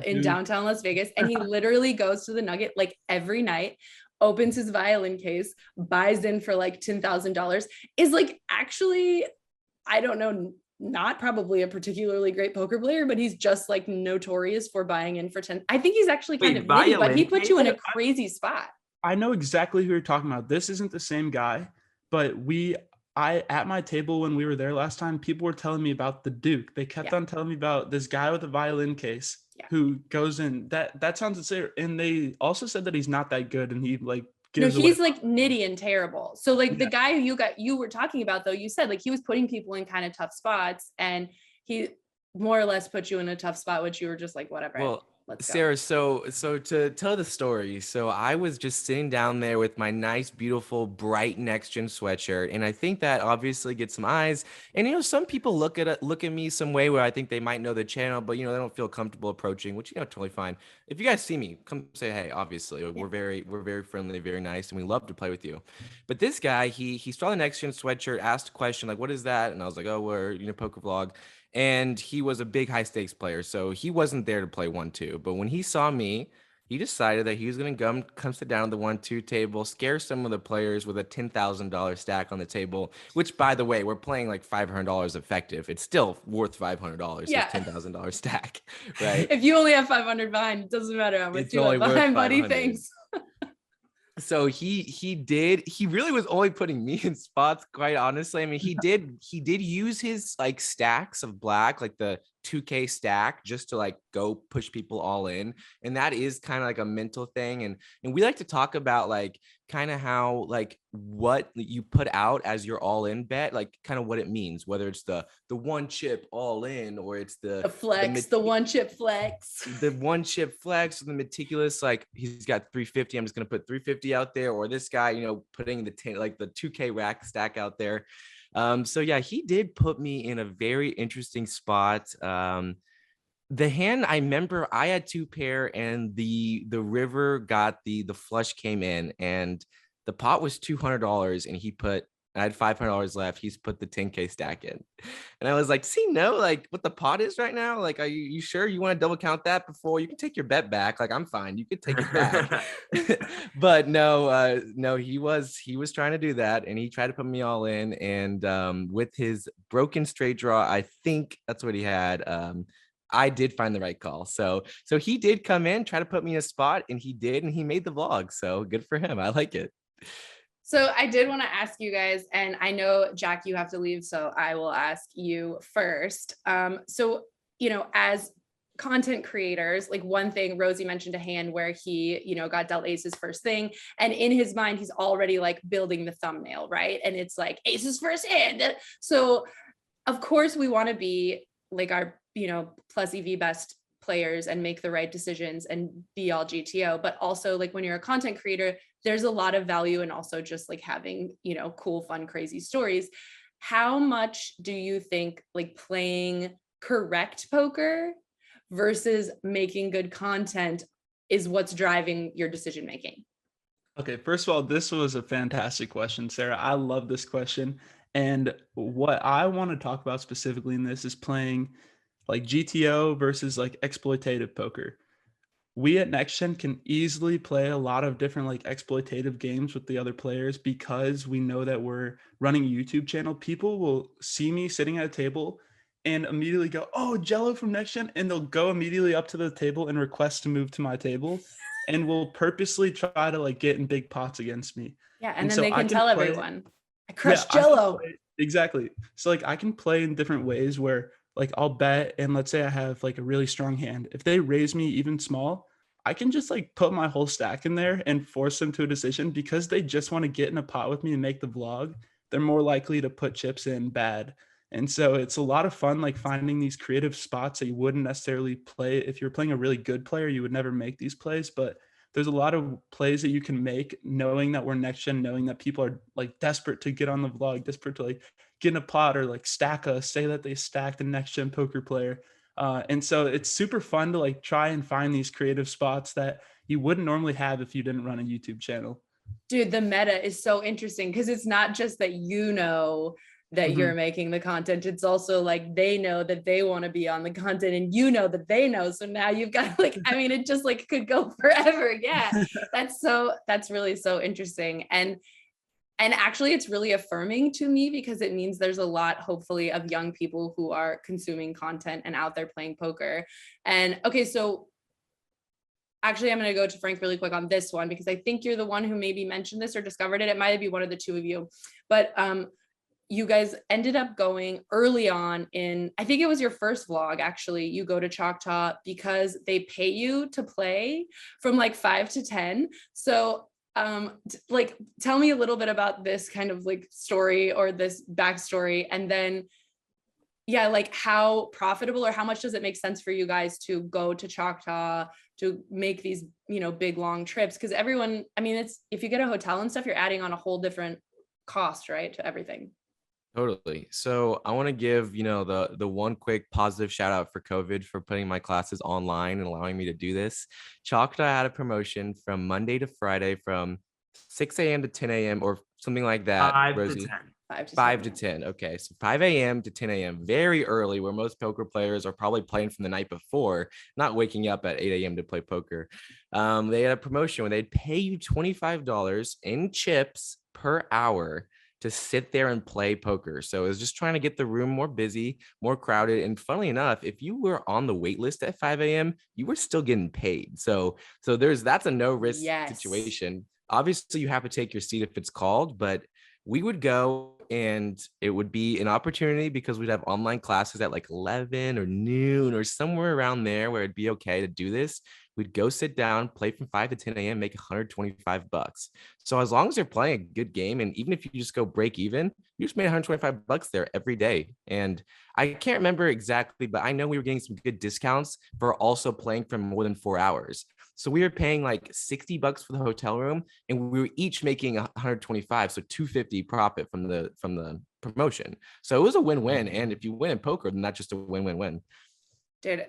in downtown Las Vegas. And he literally goes to the Nugget like every night, opens his violin case, buys in for like $10,000, is like, actually, I don't know, not probably a particularly great poker player, but he's just like notorious for buying in for 10. I think he's actually kind of nitty, but he put you in a crazy spot. I know exactly who you're talking about. This isn't the same guy, but at my table when we were there last time, people were telling me about the Duke. They kept on telling me about this guy with a violin case who goes in. That sounds insane. And they also said that he's not that good, and he like gives he's like nitty and terrible. So like the guy who you were talking about, though, you said like he was putting people in kind of tough spots, and he more or less put you in a tough spot, which you were just like, whatever. Well, let's Sarah, go. so to tell the story, so I was just sitting down there with my nice, beautiful, bright next gen sweatshirt, and I think that obviously gets some eyes. And some people look at me some way where I think they might know the channel, but they don't feel comfortable approaching, which totally fine. If you guys see me, come say hey. Obviously, we're very friendly, very nice, and we love to play with you. But this guy, he saw the next gen sweatshirt, asked a question like, "What is that?" And I was like, "Oh, we're poker vlog." And he was a big high stakes player, so he wasn't there to play 1-2. But when he saw me, he decided that he was going to come sit down at the 1-2 table, scare some of the players with a $10,000 stack on the table, which, by the way, we're playing like $500 effective. It's still worth $500. Yeah. It's $10,000 stack, right? If you only have 500 behind, it doesn't matter how much you have behind, buddy. Thanks. So he really was only putting me in spots, quite honestly. I mean, he did use his like stacks of black, like the 2K stack, just to like go push people all in. And that is kind of like a mental thing. And we like to talk about like kind of how like what you put out as your all in bet, like kind of what it means, whether it's the one chip all in, or it's the flex, the one chip flex, the one chip flex, or the meticulous, like he's got 350, I'm just going to put 350 out there, or this guy, putting the 2K rack stack out there. So yeah, he did put me in a very interesting spot. The hand, I remember I had 2 pair, and the river got the flush came in, and the pot was $200, and I had $500 left. He's put the 10K stack in, and I was like, like what the pot is right now? Like, are you sure you want to double count that before you can take your bet back? Like, I'm fine. You could take it back. But no, he was trying to do that, and he tried to put me all in, and with his broken straight draw, I think that's what he had. I did find the right call. So he did come in, try to put me in a spot, and he did, and he made the vlog. So good for him. I like it. So I did want to ask you guys, and I know, Jack, you have to leave, so I will ask you first. So, as content creators, like one thing, Rosey mentioned a hand where he, got dealt ace's first thing, and in his mind, he's already like building the thumbnail, right? And it's like ace's first hand. So of course we want to be like our plus EV best players and make the right decisions and be all GTO, but also like when you're a content creator, there's a lot of value in also just like having, cool, fun, crazy stories. How much do you think like playing correct poker versus making good content is what's driving your decision making? Okay, first of all, this was a fantastic question, Sarah. I love this question. And what I want to talk about specifically in this is playing like GTO versus like exploitative poker. We at NextGen can easily play a lot of different like exploitative games with the other players because we know that we're running a YouTube channel. People will see me sitting at a table and immediately go, "Oh, Jello from NextGen," and they'll go immediately up to the table and request to move to my table, and will purposely try to like get in big pots against me. Yeah, and then so they can tell everyone, "I crushed yeah, Jello." Exactly. So like I can play in different ways where like I'll bet, and let's say I have like a really strong hand. If they raise me even small, I can just like put my whole stack in there and force them to a decision because they just want to get in a pot with me and make the vlog. They're more likely to put chips in bad. And so it's a lot of fun, like finding these creative spots that you wouldn't necessarily play. If you're playing a really good player, you would never make these plays, but there's a lot of plays that you can make knowing that we're NextGen, knowing that people are like desperate to get on the vlog, desperate to like get in a pot or like stack us, say that they stacked a NextGen poker player. And so it's super fun to like try and find these creative spots that you wouldn't normally have if you didn't run a YouTube channel. Dude, the meta is so interesting because it's not just that that you're making the content. It's also like they know that they want to be on the content and you know that they know. So now you've got like, I mean, it just like could go forever. Yeah. That's really so interesting. And actually it's really affirming to me because it means there's a lot, hopefully, of young people who are consuming content and out there playing poker. And okay, so actually I'm going to go to Frank really quick on this one because I think you're the one who maybe mentioned this or discovered it. It might be one of the two of you, but you guys ended up going early on in, I think it was your first vlog, actually, you go to Choctaw because they pay you to play from like 5 to 10. So like, tell me a little bit about this kind of like story or this backstory. And then, yeah, like how profitable or how much does it make sense for you guys to go to Choctaw to make these, big long trips? Because everyone, I mean, it's, if you get a hotel and stuff, you're adding on a whole different cost, right, to everything. Totally. So I want to give, the one quick positive shout out for COVID for putting my classes online and allowing me to do this. Choctaw had a promotion from Monday to Friday from 6 a.m. to 10 a.m. or something like that. 5 Rosie. to 10. 5 to 10. Okay. So 5 a.m. to 10 a.m. very early, where most poker players are probably playing from the night before, not waking up at 8 a.m. to play poker. They had a promotion where they'd pay you $25 in chips per hour to sit there and play poker. So it was just trying to get the room more busy, more crowded. And funnily enough, if you were on the wait list at 5 a.m., you were still getting paid. So that's a no risk situation. Obviously, you have to take your seat if it's called, but we would go and it would be an opportunity because we'd have online classes at like 11 or noon or somewhere around there where it'd be okay to do this. We'd go sit down, play from 5 to 10 a.m., make $125. So as long as you're playing a good game, and even if you just go break even, you just made $125 there every day. And I can't remember exactly, but I know we were getting some good discounts for also playing for more than 4 hours. So we were paying like $60 for the hotel room, and we were each making $125, so $250 profit from the promotion. So it was a win-win. And if you win in poker, then that's just a win-win-win. Dude,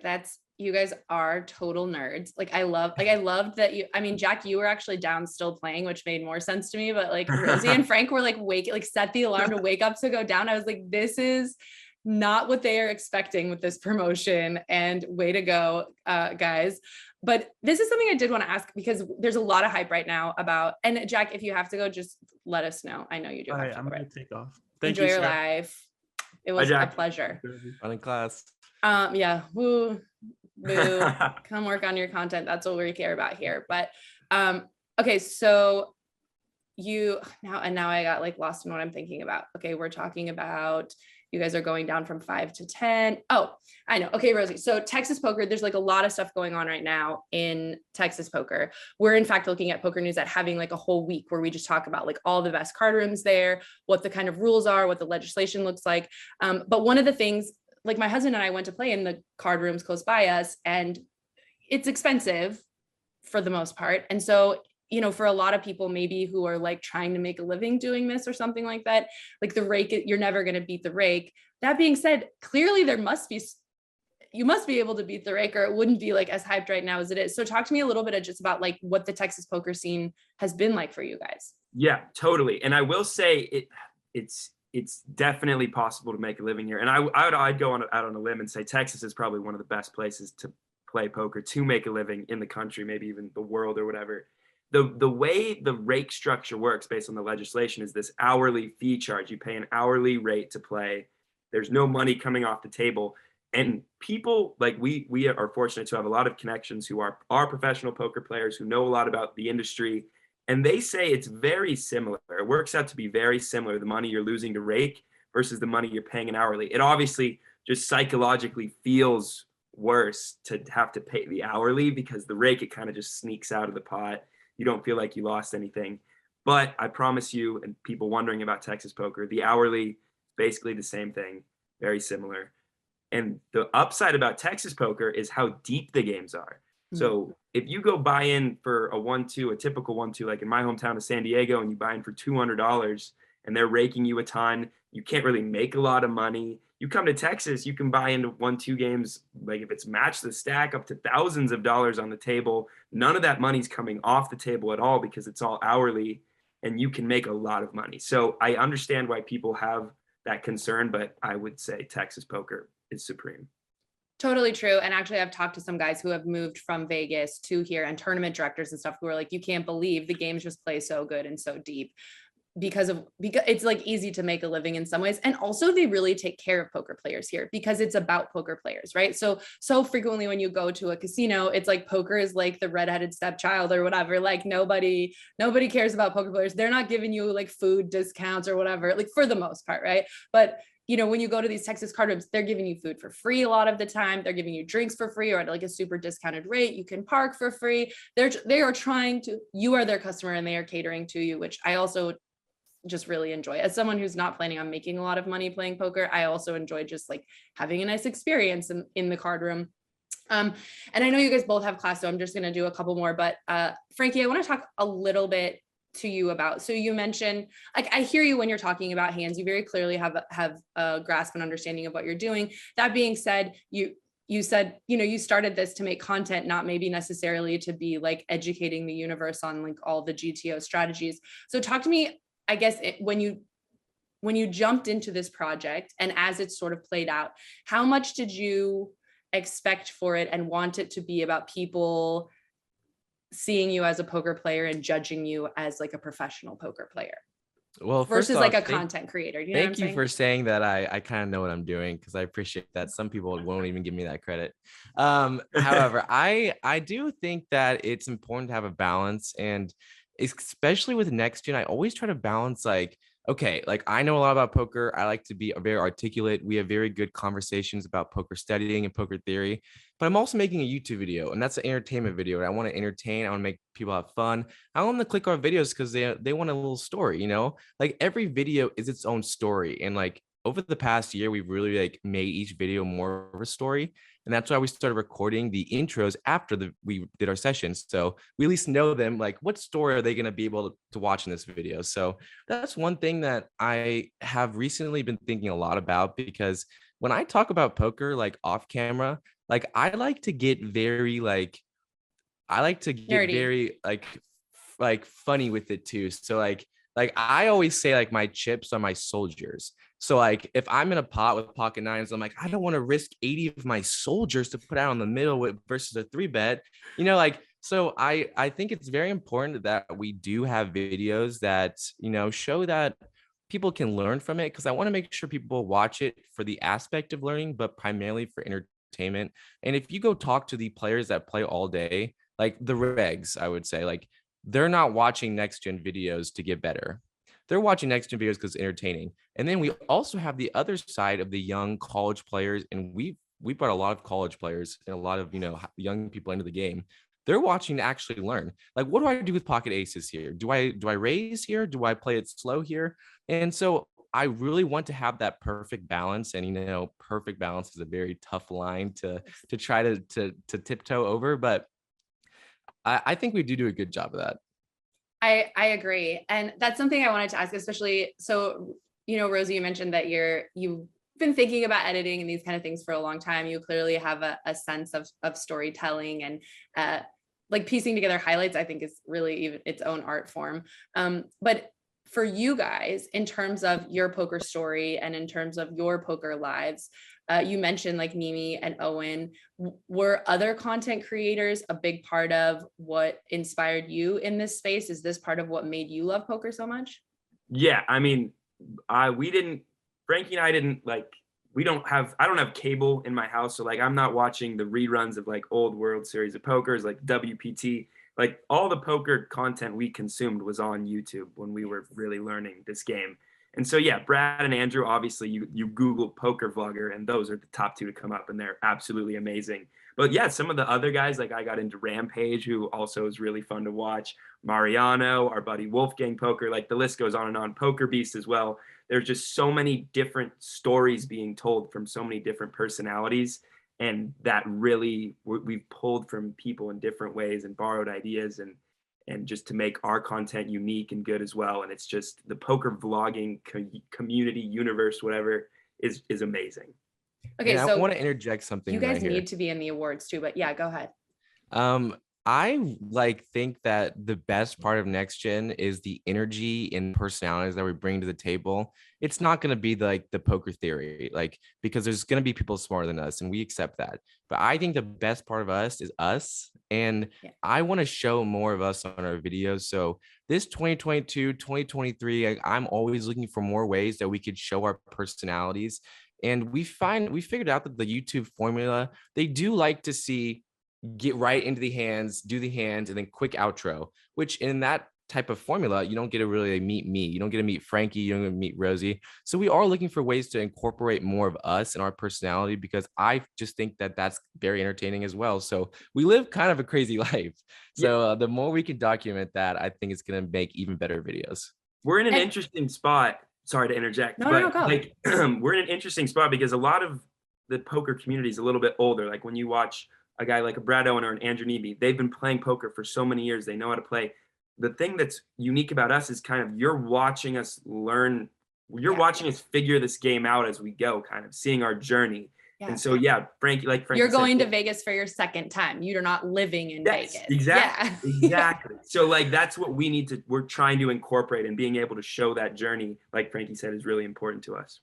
you guys are total nerds. I loved that Jack, you were actually down still playing, which made more sense to me. But like Rosie and Frank were set the alarm to wake up to go down. I was like, this is not what they are expecting with this promotion, and way to go, guys. But this is something I did want to ask because there's a lot of hype right now about, and Jack, if you have to go, just let us know. I know you do. All right, I'm going to take off. Enjoy your life. It was a pleasure. Fun in class. Yeah. Woo. Boo. Come work on your content. That's what we care about here. But okay, so now I got like lost in what I'm thinking about. Okay, we're talking about you guys are going down from 5 to 10. Oh, I know. Okay, Rosie. So Texas poker, there's like a lot of stuff going on right now in Texas poker. We're in fact looking at PokerNews at having like a whole week where we just talk about like all the best card rooms there, what the kind of rules are, what the legislation looks like. But one of the things, like my husband and I went to play in the card rooms close by us, and it's expensive for the most part. And so, you know, for a lot of people maybe who are like trying to make a living doing this or something like that, like the rake, you're never going to beat the rake. That being said, clearly you must be able to beat the rake, or it wouldn't be like as hyped right now as it is. So talk to me a little bit just about like what the Texas poker scene has been like for you guys. Yeah, totally. And I will say it's definitely possible to make a living here. And I'd go out on a limb and say Texas is probably one of the best places to play poker, to make a living in the country, maybe even the world or whatever. The way the rake structure works based on the legislation is this hourly fee charge. You pay an hourly rate to play. There's no money coming off the table. And people like we are fortunate to have a lot of connections who are professional poker players who know a lot about the industry. And they say it's very similar. It works out to be very similar, the money you're losing to rake versus the money you're paying an hourly. It obviously just psychologically feels worse to have to pay the hourly, because the rake, it kind of just sneaks out of the pot. You don't feel like you lost anything. But I promise you, and people wondering about Texas poker, the hourly, basically the same thing, very similar. And the upside about Texas poker is how deep the games are. So if you go buy in for a 1-2, a typical 1-2, like in my hometown of San Diego, and you buy in for $200 and they're raking you a ton, you can't really make a lot of money. You come to Texas, you can buy into 1-2 games, like if it's match the stack, up to thousands of dollars on the table. None of that money's coming off the table at all because it's all hourly, and you can make a lot of money. So I understand why people have that concern, but I would say Texas poker is supreme. Totally true. And actually, I've talked to some guys who have moved from Vegas to here, and tournament directors and stuff, who are like, you can't believe the games just play so good and so deep because it's like easy to make a living in some ways. And also they really take care of poker players here because it's about poker players, right? So frequently when you go to a casino, it's like poker is like the redheaded stepchild or whatever. Like nobody cares about poker players. They're not giving you like food discounts or whatever, like for the most part, right? But you know, when you go to these Texas card rooms, they're giving you food for free a lot of the time. They're giving you drinks for free or at like a super discounted rate. You can park for free. They are trying to, you are their customer and they are catering to you, which I also just really enjoy. As someone who's not planning on making a lot of money playing poker, I also enjoy just like having a nice experience in the card room. And I know you guys both have class, so I'm just going to do a couple more, but Frankie, I want to talk a little bit to you about, so you mentioned, like, I hear you when you're talking about hands, you very clearly have a grasp and understanding of what you're doing. That being said, you said, you know, you started this to make content, not maybe necessarily to be like educating the universe on like all the GTO strategies. So talk to me, I guess, when you jumped into this project and as it sort of played out, how much did you expect for it and want it to be about people seeing you as a poker player and judging you as like a professional poker player? Well, versus like a content creator. You know thank you for saying that. I kind of know what I'm doing, because I appreciate that. Some people won't even give me that credit. However, I do think that it's important to have a balance, and especially with next gen, I always try to balance like, okay, like I know a lot about poker. I like to be very articulate. We have very good conversations about poker studying and poker theory, but I'm also making a YouTube video, and that's an entertainment video. And I want to entertain. I want to make people have fun. I want them to click our videos because they want a little story, you know, like every video is its own story. And like over the past year, we've really like made each video more of a story. And that's why we started recording the intros after we did our sessions. So we at least know them, like what story are they going to be able to watch in this video? So that's one thing that I have recently been thinking a lot about, because when I talk about poker, like off camera, like I like to get very very like funny with it too. So like I always say like my chips are my soldiers. So like if I'm in a pot with pocket nines, I'm like, I don't want to risk 80 of my soldiers to put out on the middle versus a 3-bet, you know, like, so I think it's very important that we do have videos that, you know, show that people can learn from it, because I want to make sure people watch it for the aspect of learning, but primarily for entertainment. And if you go talk to the players that play all day, like the regs, I would say, like, they're not watching next gen videos to get better. They're watching next gen videos because it's entertaining. And then we also have the other side of the young college players. And we brought a lot of college players and a lot of, you know, young people into the game. They're watching to actually learn. Like, what do I do with pocket aces here? Do I raise here? Do I play it slow here? And so I really want to have that perfect balance, and perfect balance is a very tough line to try to tiptoe over, but I think we do a good job of that. I agree. And that's something I wanted to ask, especially, so, Rosey, you mentioned that you've been thinking about editing and these kind of things for a long time. You clearly have a sense of storytelling, and like piecing together highlights, I think, is really even its own art form. But for you guys, in terms of your poker story and in terms of your poker lives, you mentioned like Mimi and Owen. Were other content creators a big part of what inspired you in this space? Is this part of what made you love poker so much? Yeah, I mean, Frankie and I didn't I don't have cable in my house. So like, I'm not watching the reruns of like old World Series of Pokers, like WPT. Like all the poker content we consumed was on YouTube when we were really learning this game. And so, yeah, Brad and Andrew, obviously you Google poker vlogger and those are the top two to come up, and they're absolutely amazing. But yeah, some of the other guys, like I got into Rampage, who also is really fun to watch. Mariano, our buddy Wolfgang Poker, like the list goes on and on. Poker Beast as well. There's just so many different stories being told from so many different personalities. And that really, we've pulled from people in different ways and borrowed ideas and just to make our content unique and good as well. And it's just the poker vlogging community universe, whatever, is amazing. Okay, and so I want to interject something. You guys right here. need to be in the awards too, but yeah, go ahead. I think that the best part of Next Gen is the energy and personalities that we bring to the table. It's not going to be the poker theory, because there's going to be people smarter than us, and we accept that. But I think the best part of us is us. And I want to show more of us on our videos. So this 2022, 2023, I'm always looking for more ways that we could show our personalities. And we figured out that the YouTube formula, they do like to see get right into the hands, do the hands, and then quick outro, which in that type of formula, you don't get to really meet me. You don't get to meet Frankie. You don't get to meet Rosey. So we are looking for ways to incorporate more of us and our personality, because I just think that that's very entertaining as well. So we live kind of a crazy life. So the more we can document that, I think it's going to make even better videos. We're in an interesting spot. Sorry to interject. No, go. We're in an interesting spot because a lot of the poker community is a little bit older. Like when you watch a guy like a Brad Owen or an Andrew Nebe, they've been playing poker for so many years. They know how to play. The thing that's unique about us is kind of you're watching us learn. You're watching us figure this game out as we go, kind of seeing our journey. Yeah. And so, Frankie, you're going to Vegas for your second time. You're not living in Vegas. Exactly. Exactly. So that's what we're trying to incorporate, and being able to show that journey, like Frankie said, is really important to us.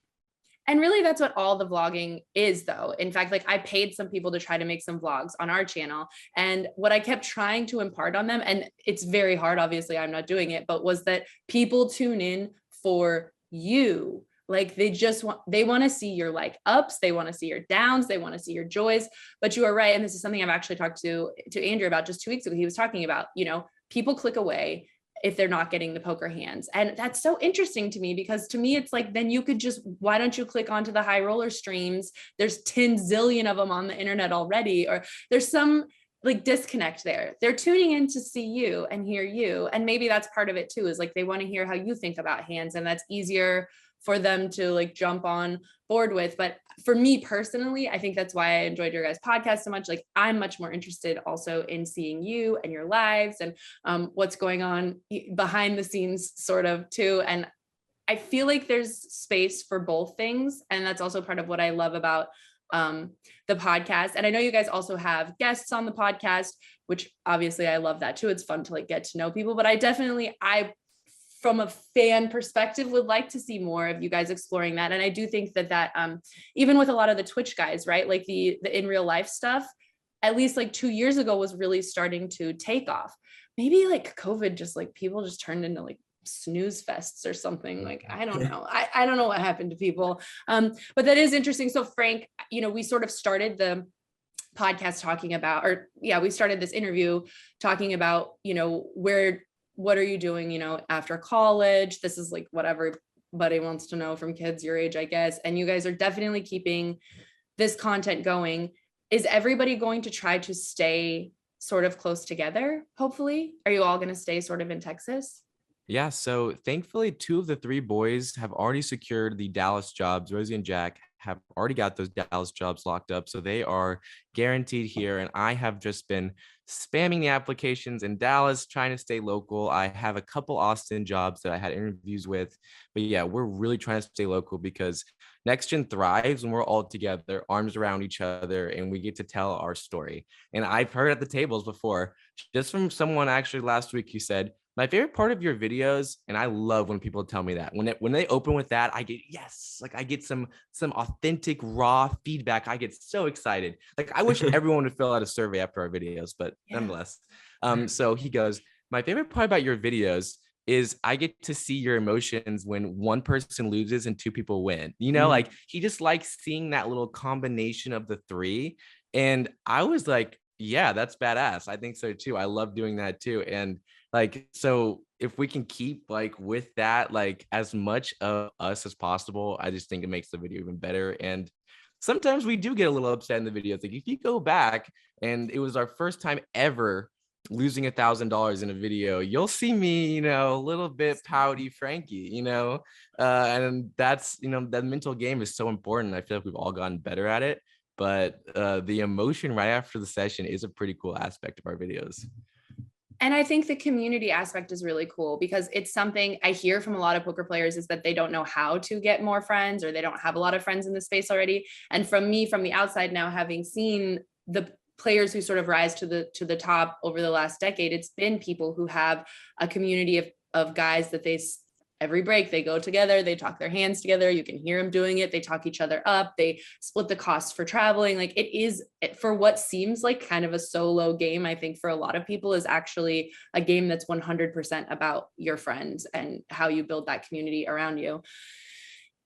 And really, that's what all the vlogging is, though. In fact, I paid some people to try to make some vlogs on our channel. And what I kept trying to impart on them, and it's very hard, obviously, I'm not doing it, but was that people tune in for you. They want to see your ups, they want to see your downs, they want to see your joys. But you are right. And this is something I've actually talked to Andrew about just 2 weeks ago. He was talking about, people click away if they're not getting the poker hands. And that's so interesting to me, because to me, it's then you could why don't you click onto the high roller streams? There's 10 zillion of them on the internet already, or there's some disconnect there. They're tuning in to see you and hear you. And maybe that's part of it too, is they want to hear how you think about hands, and that's easier for them to jump on board with. But for me personally, I think that's why I enjoyed your guys' podcast so much. I'm much more interested also in seeing you and your lives and what's going on behind the scenes sort of too. And I feel like there's space for both things. And that's also part of what I love about the podcast. And I know you guys also have guests on the podcast, which obviously I love that too. It's fun to get to know people, but I from a fan perspective would like to see more of you guys exploring that. And I do think that even with a lot of the Twitch guys, right? The in real life stuff, at least 2 years ago, was really starting to take off. Maybe COVID just people just turned into snooze fests or something. I don't know. I don't know what happened to people. But that is interesting. So Frank, we sort of started the podcast talking about, we started this interview talking about, what are you doing, after college? This is what everybody wants to know from kids your age, I guess. And you guys are definitely keeping this content going. Is everybody going to try to stay sort of close together? Hopefully, are you all going to stay sort of in Texas? Yeah, so thankfully, 2 of the 3 boys have already secured the Dallas jobs. Rosey and Jack have already got those Dallas jobs locked up, so they are guaranteed here. And I have just been spamming the applications in Dallas, trying to stay local. I have a couple Austin jobs that I had interviews with, but yeah, we're really trying to stay local because Next Gen thrives when we're all together, arms around each other, and we get to tell our story. And I've heard at the tables before, just from someone actually last week who said, my favorite part of your videos, and I love when people tell me that, when they open with that, I get yes, like I get some authentic raw feedback. I get so excited. Like I wish everyone would fill out a survey after our videos, but nonetheless. So he goes, my favorite part about your videos is I get to see your emotions when one person loses and 2 people win. You know, like he just likes seeing that little combination of the 3. And I was like, yeah, that's badass. I think so too. I love doing that too. And like, so if we can keep like with that, like as much of us as possible, I just think it makes the video even better. And sometimes we do get a little upset in the videos. Like if you go back and it was our first time ever losing $1,000 in a video, you'll see me, you know, a little bit pouty Frankie, you know, and that's, you know, that mental game is so important. I feel like we've all gotten better at it, but the emotion right after the session is a pretty cool aspect of our videos. And I think the community aspect is really cool because it's something I hear from a lot of poker players is that they don't know how to get more friends or they don't have a lot of friends in the space already. And from me, from the outside now, having seen the players who sort of rise to the top over the last decade, it's been people who have a community of guys that every break they go together, they talk their hands together, you can hear them doing it, they talk each other up, they split the costs for traveling. Like it is, for what seems like kind of a solo game, I think for a lot of people is actually a game that's 100% about your friends and how you build that community around you.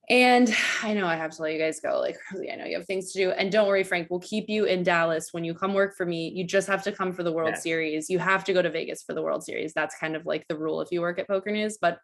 And I know I have to let you guys go. Like, I know you have things to do. And don't worry, Frank, we'll keep you in Dallas when you come work for me. You just have to come for the World Series. You have to go to Vegas for the World Series. That's kind of like the rule if you work at Poker News. But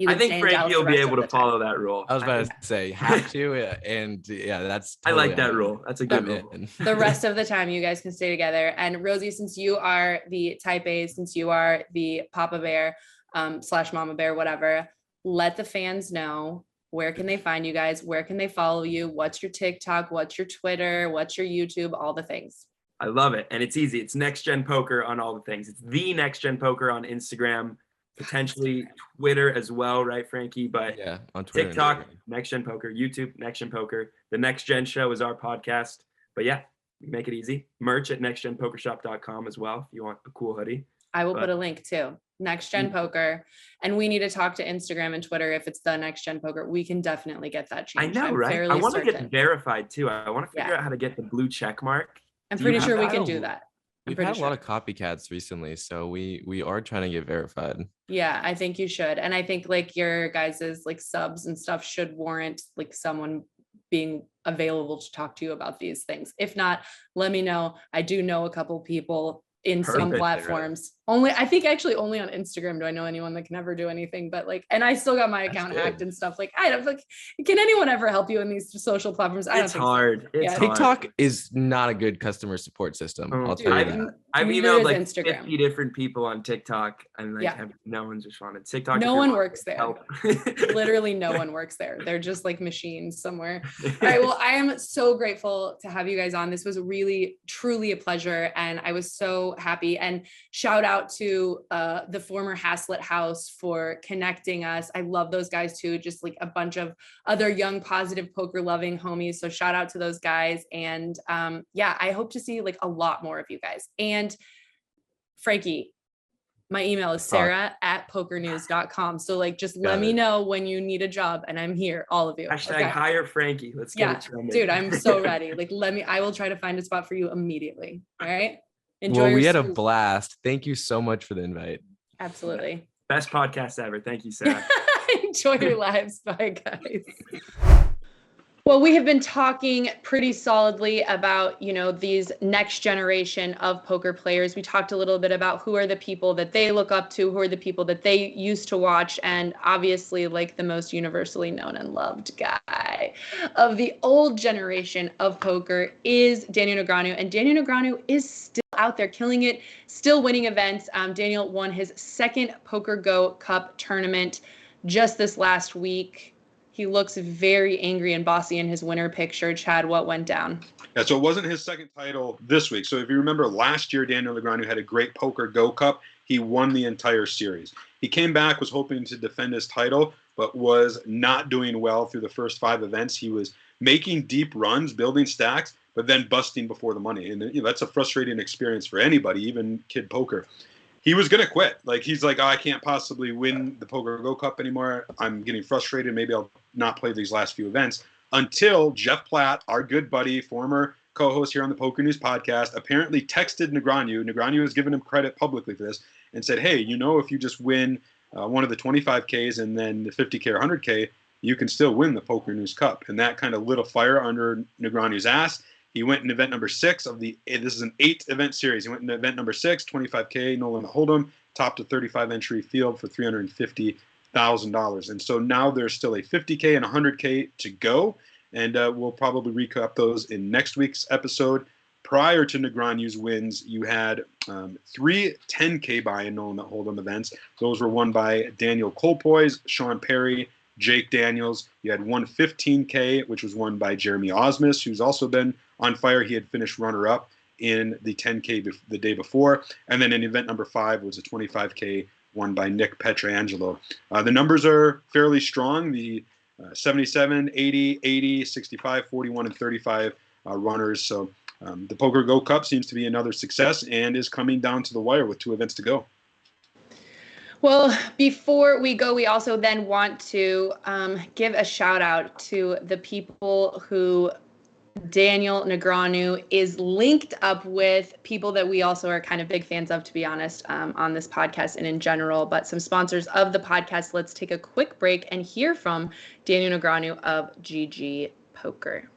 I think Frankie will be able to follow that rule. I was about to say, have to, and yeah, that's. Totally I like that rule. That's a good rule. The rest of the time, you guys can stay together. And Rosey, since you are the type A, since you are the Papa Bear / Mama Bear, whatever, let the fans know, where can they find you guys? Where can they follow you? What's your TikTok? What's your Twitter? What's your YouTube? All the things. I love it. And it's easy. It's Next Gen Poker on all the things. It's the Next Gen Poker on Instagram. Potentially Twitter as well, right, Frankie? But yeah, on Twitter, TikTok, Next Gen Poker, YouTube, Next Gen Poker. The Next Gen Show is our podcast. But yeah, we make it easy. Merch at nextgenpokershop.com as well if you want a cool hoodie. I will put a link too. Next Gen Poker. And we need to talk to Instagram and Twitter if it's the Next Gen Poker. We can definitely get that changed. I know, right? I want to get verified too. I want to figure out how to get the blue check mark. I'm pretty sure we can do that. We've had a lot of copycats recently, so we are trying to get verified. Yeah, I think you should. And I think like your guys's like subs and stuff should warrant like someone being available to talk to you about these things. If not, let me know. I do know a couple people in some platforms. I think actually only on Instagram do I know anyone that can ever do anything, but like, and I still got my account hacked and stuff. Like, I don't like, can anyone ever help you in these social platforms? I don't think hard. So. It's TikTok is not a good customer support system. I'll tell you that. I've emailed like Instagram. 50 different people on TikTok and like no one's responded. TikTok. No one works there. Literally no one works there. They're just like machines somewhere. All right. Well, I am so grateful to have you guys on. This was really, truly a pleasure. And I was so happy. And shout out to the former Haslett House for connecting us. I love those guys too. Just like a bunch of other young, positive poker loving homies. So shout out to those guys. And yeah, I hope to see like a lot more of you guys. And Frankie, my email is sarah@pokernews.com. So like, just let me know when you need a job and I'm here, all of you. Hashtag hire Frankie. Let's get it trending. Dude, I'm so ready. Like, I will try to find a spot for you immediately. All right. Enjoy. Well, we had a blast. Thank you so much for the invite. Absolutely. Best podcast ever. Thank you, Sarah. Enjoy your lives. Bye, guys. Well, we have been talking pretty solidly about, these next generation of poker players. We talked a little bit about who are the people that they look up to, who are the people that they used to watch, and obviously like the most universally known and loved guy of the old generation of poker is Daniel Negreanu, and Daniel Negreanu is still out there killing it, still winning events. Daniel won his second PokerGO Cup tournament just this last week. He looks very angry and bossy in his winner picture. Chad, what went down? Yeah, so it wasn't his second title this week. So if you remember last year, Daniel Negreanu had a great PokerGO Cup. He won the entire series. He came back, was hoping to defend his title, but was not doing well through the first 5 events. He was making deep runs, building stacks, but then busting before the money. And that's a frustrating experience for anybody, even kid poker. He was going to quit. He's like, I can't possibly win the PokerGO Cup anymore. I'm getting frustrated. Maybe I'll not play these last few events. Until Jeff Platt, our good buddy, former co-host here on the PokerNews Podcast, apparently texted Negreanu. Negreanu has given him credit publicly for this and said, hey, if you just win one of the 25Ks and then the 50K or 100K, you can still win the PokerNews Cup. And that kind of lit a fire under Negreanu's ass. He went in event number 6 this is an 8-event series. He went in event number 6, 25K, no limit hold'em, topped a 35 entry field for $350,000. And so now there's still a 50K and 100K to go. And we'll probably recap those in next week's episode. Prior to Negreanu's wins, you had 3 10K buy-in no limit hold'em events. Those were won by Daniel Colpoys, Sean Perry, Jake Daniels. You had one 15K, which was won by Jeremy Osmus, who's also been on fire. He had finished runner-up in the 10K the day before. And then in event number 5 was a 25K won by Nick Petrangelo. The numbers are fairly strong. The 77, 80, 80, 65, 41, and 35 runners. So the PokerGO Cup seems to be another success and is coming down to the wire with 2 events to go. Well, before we go, we also then want to give a shout out to the people who Daniel Negreanu is linked up with, people that we also are kind of big fans of, to be honest, on this podcast and in general, but some sponsors of the podcast. Let's take a quick break and hear from Daniel Negreanu of GG Poker.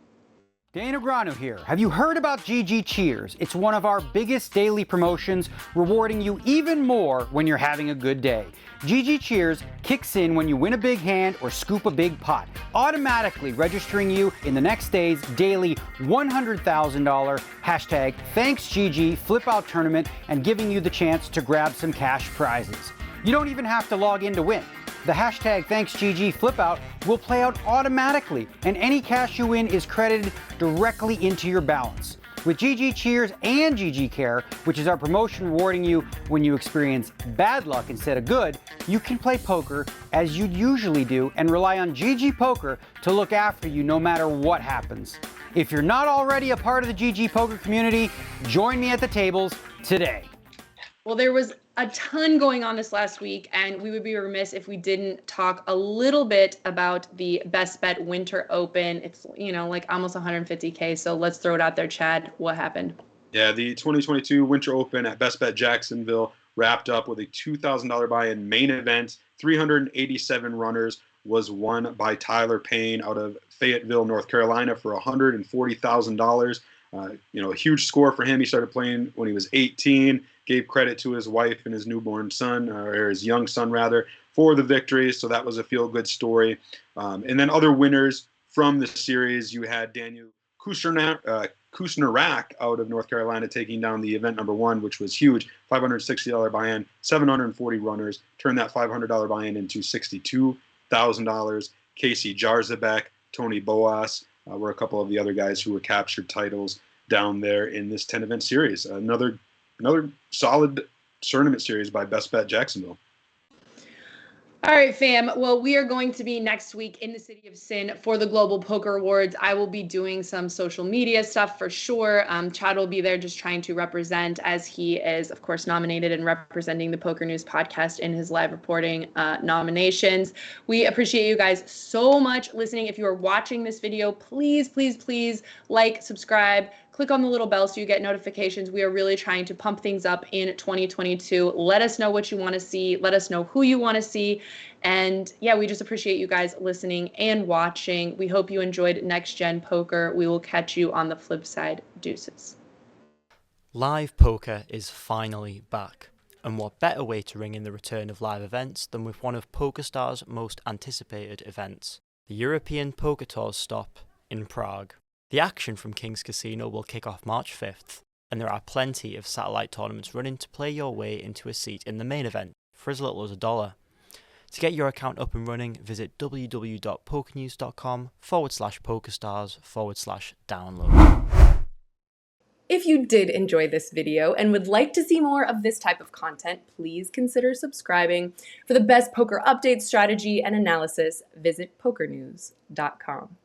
Daniel Negreanu here. Have you heard about GG Cheers? It's one of our biggest daily promotions, rewarding you even more when you're having a good day. GG Cheers kicks in when you win a big hand or scoop a big pot, automatically registering you in the next day's daily $100,000 #ThanksGG flip out tournament and giving you the chance to grab some cash prizes. You don't even have to log in to win. The #ThanksGG flip out will play out automatically, and any cash you win is credited directly into your balance. With GG Cheers and GG Care, which is our promotion rewarding you when you experience bad luck instead of good, you can play poker as you'd usually do and rely on GG Poker to look after you no matter what happens. If you're not already a part of the GG Poker community, join me at the tables today. Well, there was a ton going on this last week, and we would be remiss if we didn't talk a little bit about the Best Bet Winter Open. It's, almost 150K, so let's throw it out there, Chad. What happened? Yeah, the 2022 Winter Open at Best Bet Jacksonville wrapped up with a $2,000 buy-in main event. 387 runners was won by Tyler Payne out of Fayetteville, North Carolina for $140,000. A huge score for him. He started playing when he was 18, gave credit to his wife and his newborn son, or his young son rather, for the victory. So that was a feel-good story. And then other winners from the series, you had Daniel Kusnarak out of North Carolina taking down the event number 1, which was huge, $560 buy-in, 740 runners, turned that $500 buy-in into $62,000. Casey Jarzabek, Tony Boas were a couple of the other guys who were captured titles down there in this 10-event series. Another solid tournament series by Best Bet Jacksonville. All right, fam. Well, we are going to be next week in the City of Sin for the Global Poker Awards. I will be doing some social media stuff for sure. Chad will be there just trying to represent, as he is, of course, nominated and representing the PokerNews Podcast in his live reporting nominations. We appreciate you guys so much listening. If you are watching this video, please, please, please like, subscribe, click on the little bell so you get notifications. We are really trying to pump things up in 2022. Let us know what you want to see. Let us know who you want to see. And yeah, we just appreciate you guys listening and watching. We hope you enjoyed Next Gen Poker. We will catch you on the flip side. Deuces. Live poker is finally back. And what better way to ring in the return of live events than with one of PokerStars' most anticipated events, the European Poker Tour's stop in Prague. The action from King's Casino will kick off March 5th, and there are plenty of satellite tournaments running to play your way into a seat in the main event for as little as $1. To get your account up and running, visit www.pokernews.com/PokerStars/download. If you did enjoy this video and would like to see more of this type of content, please consider subscribing. For the best poker updates, strategy, and analysis, visit PokerNews.com.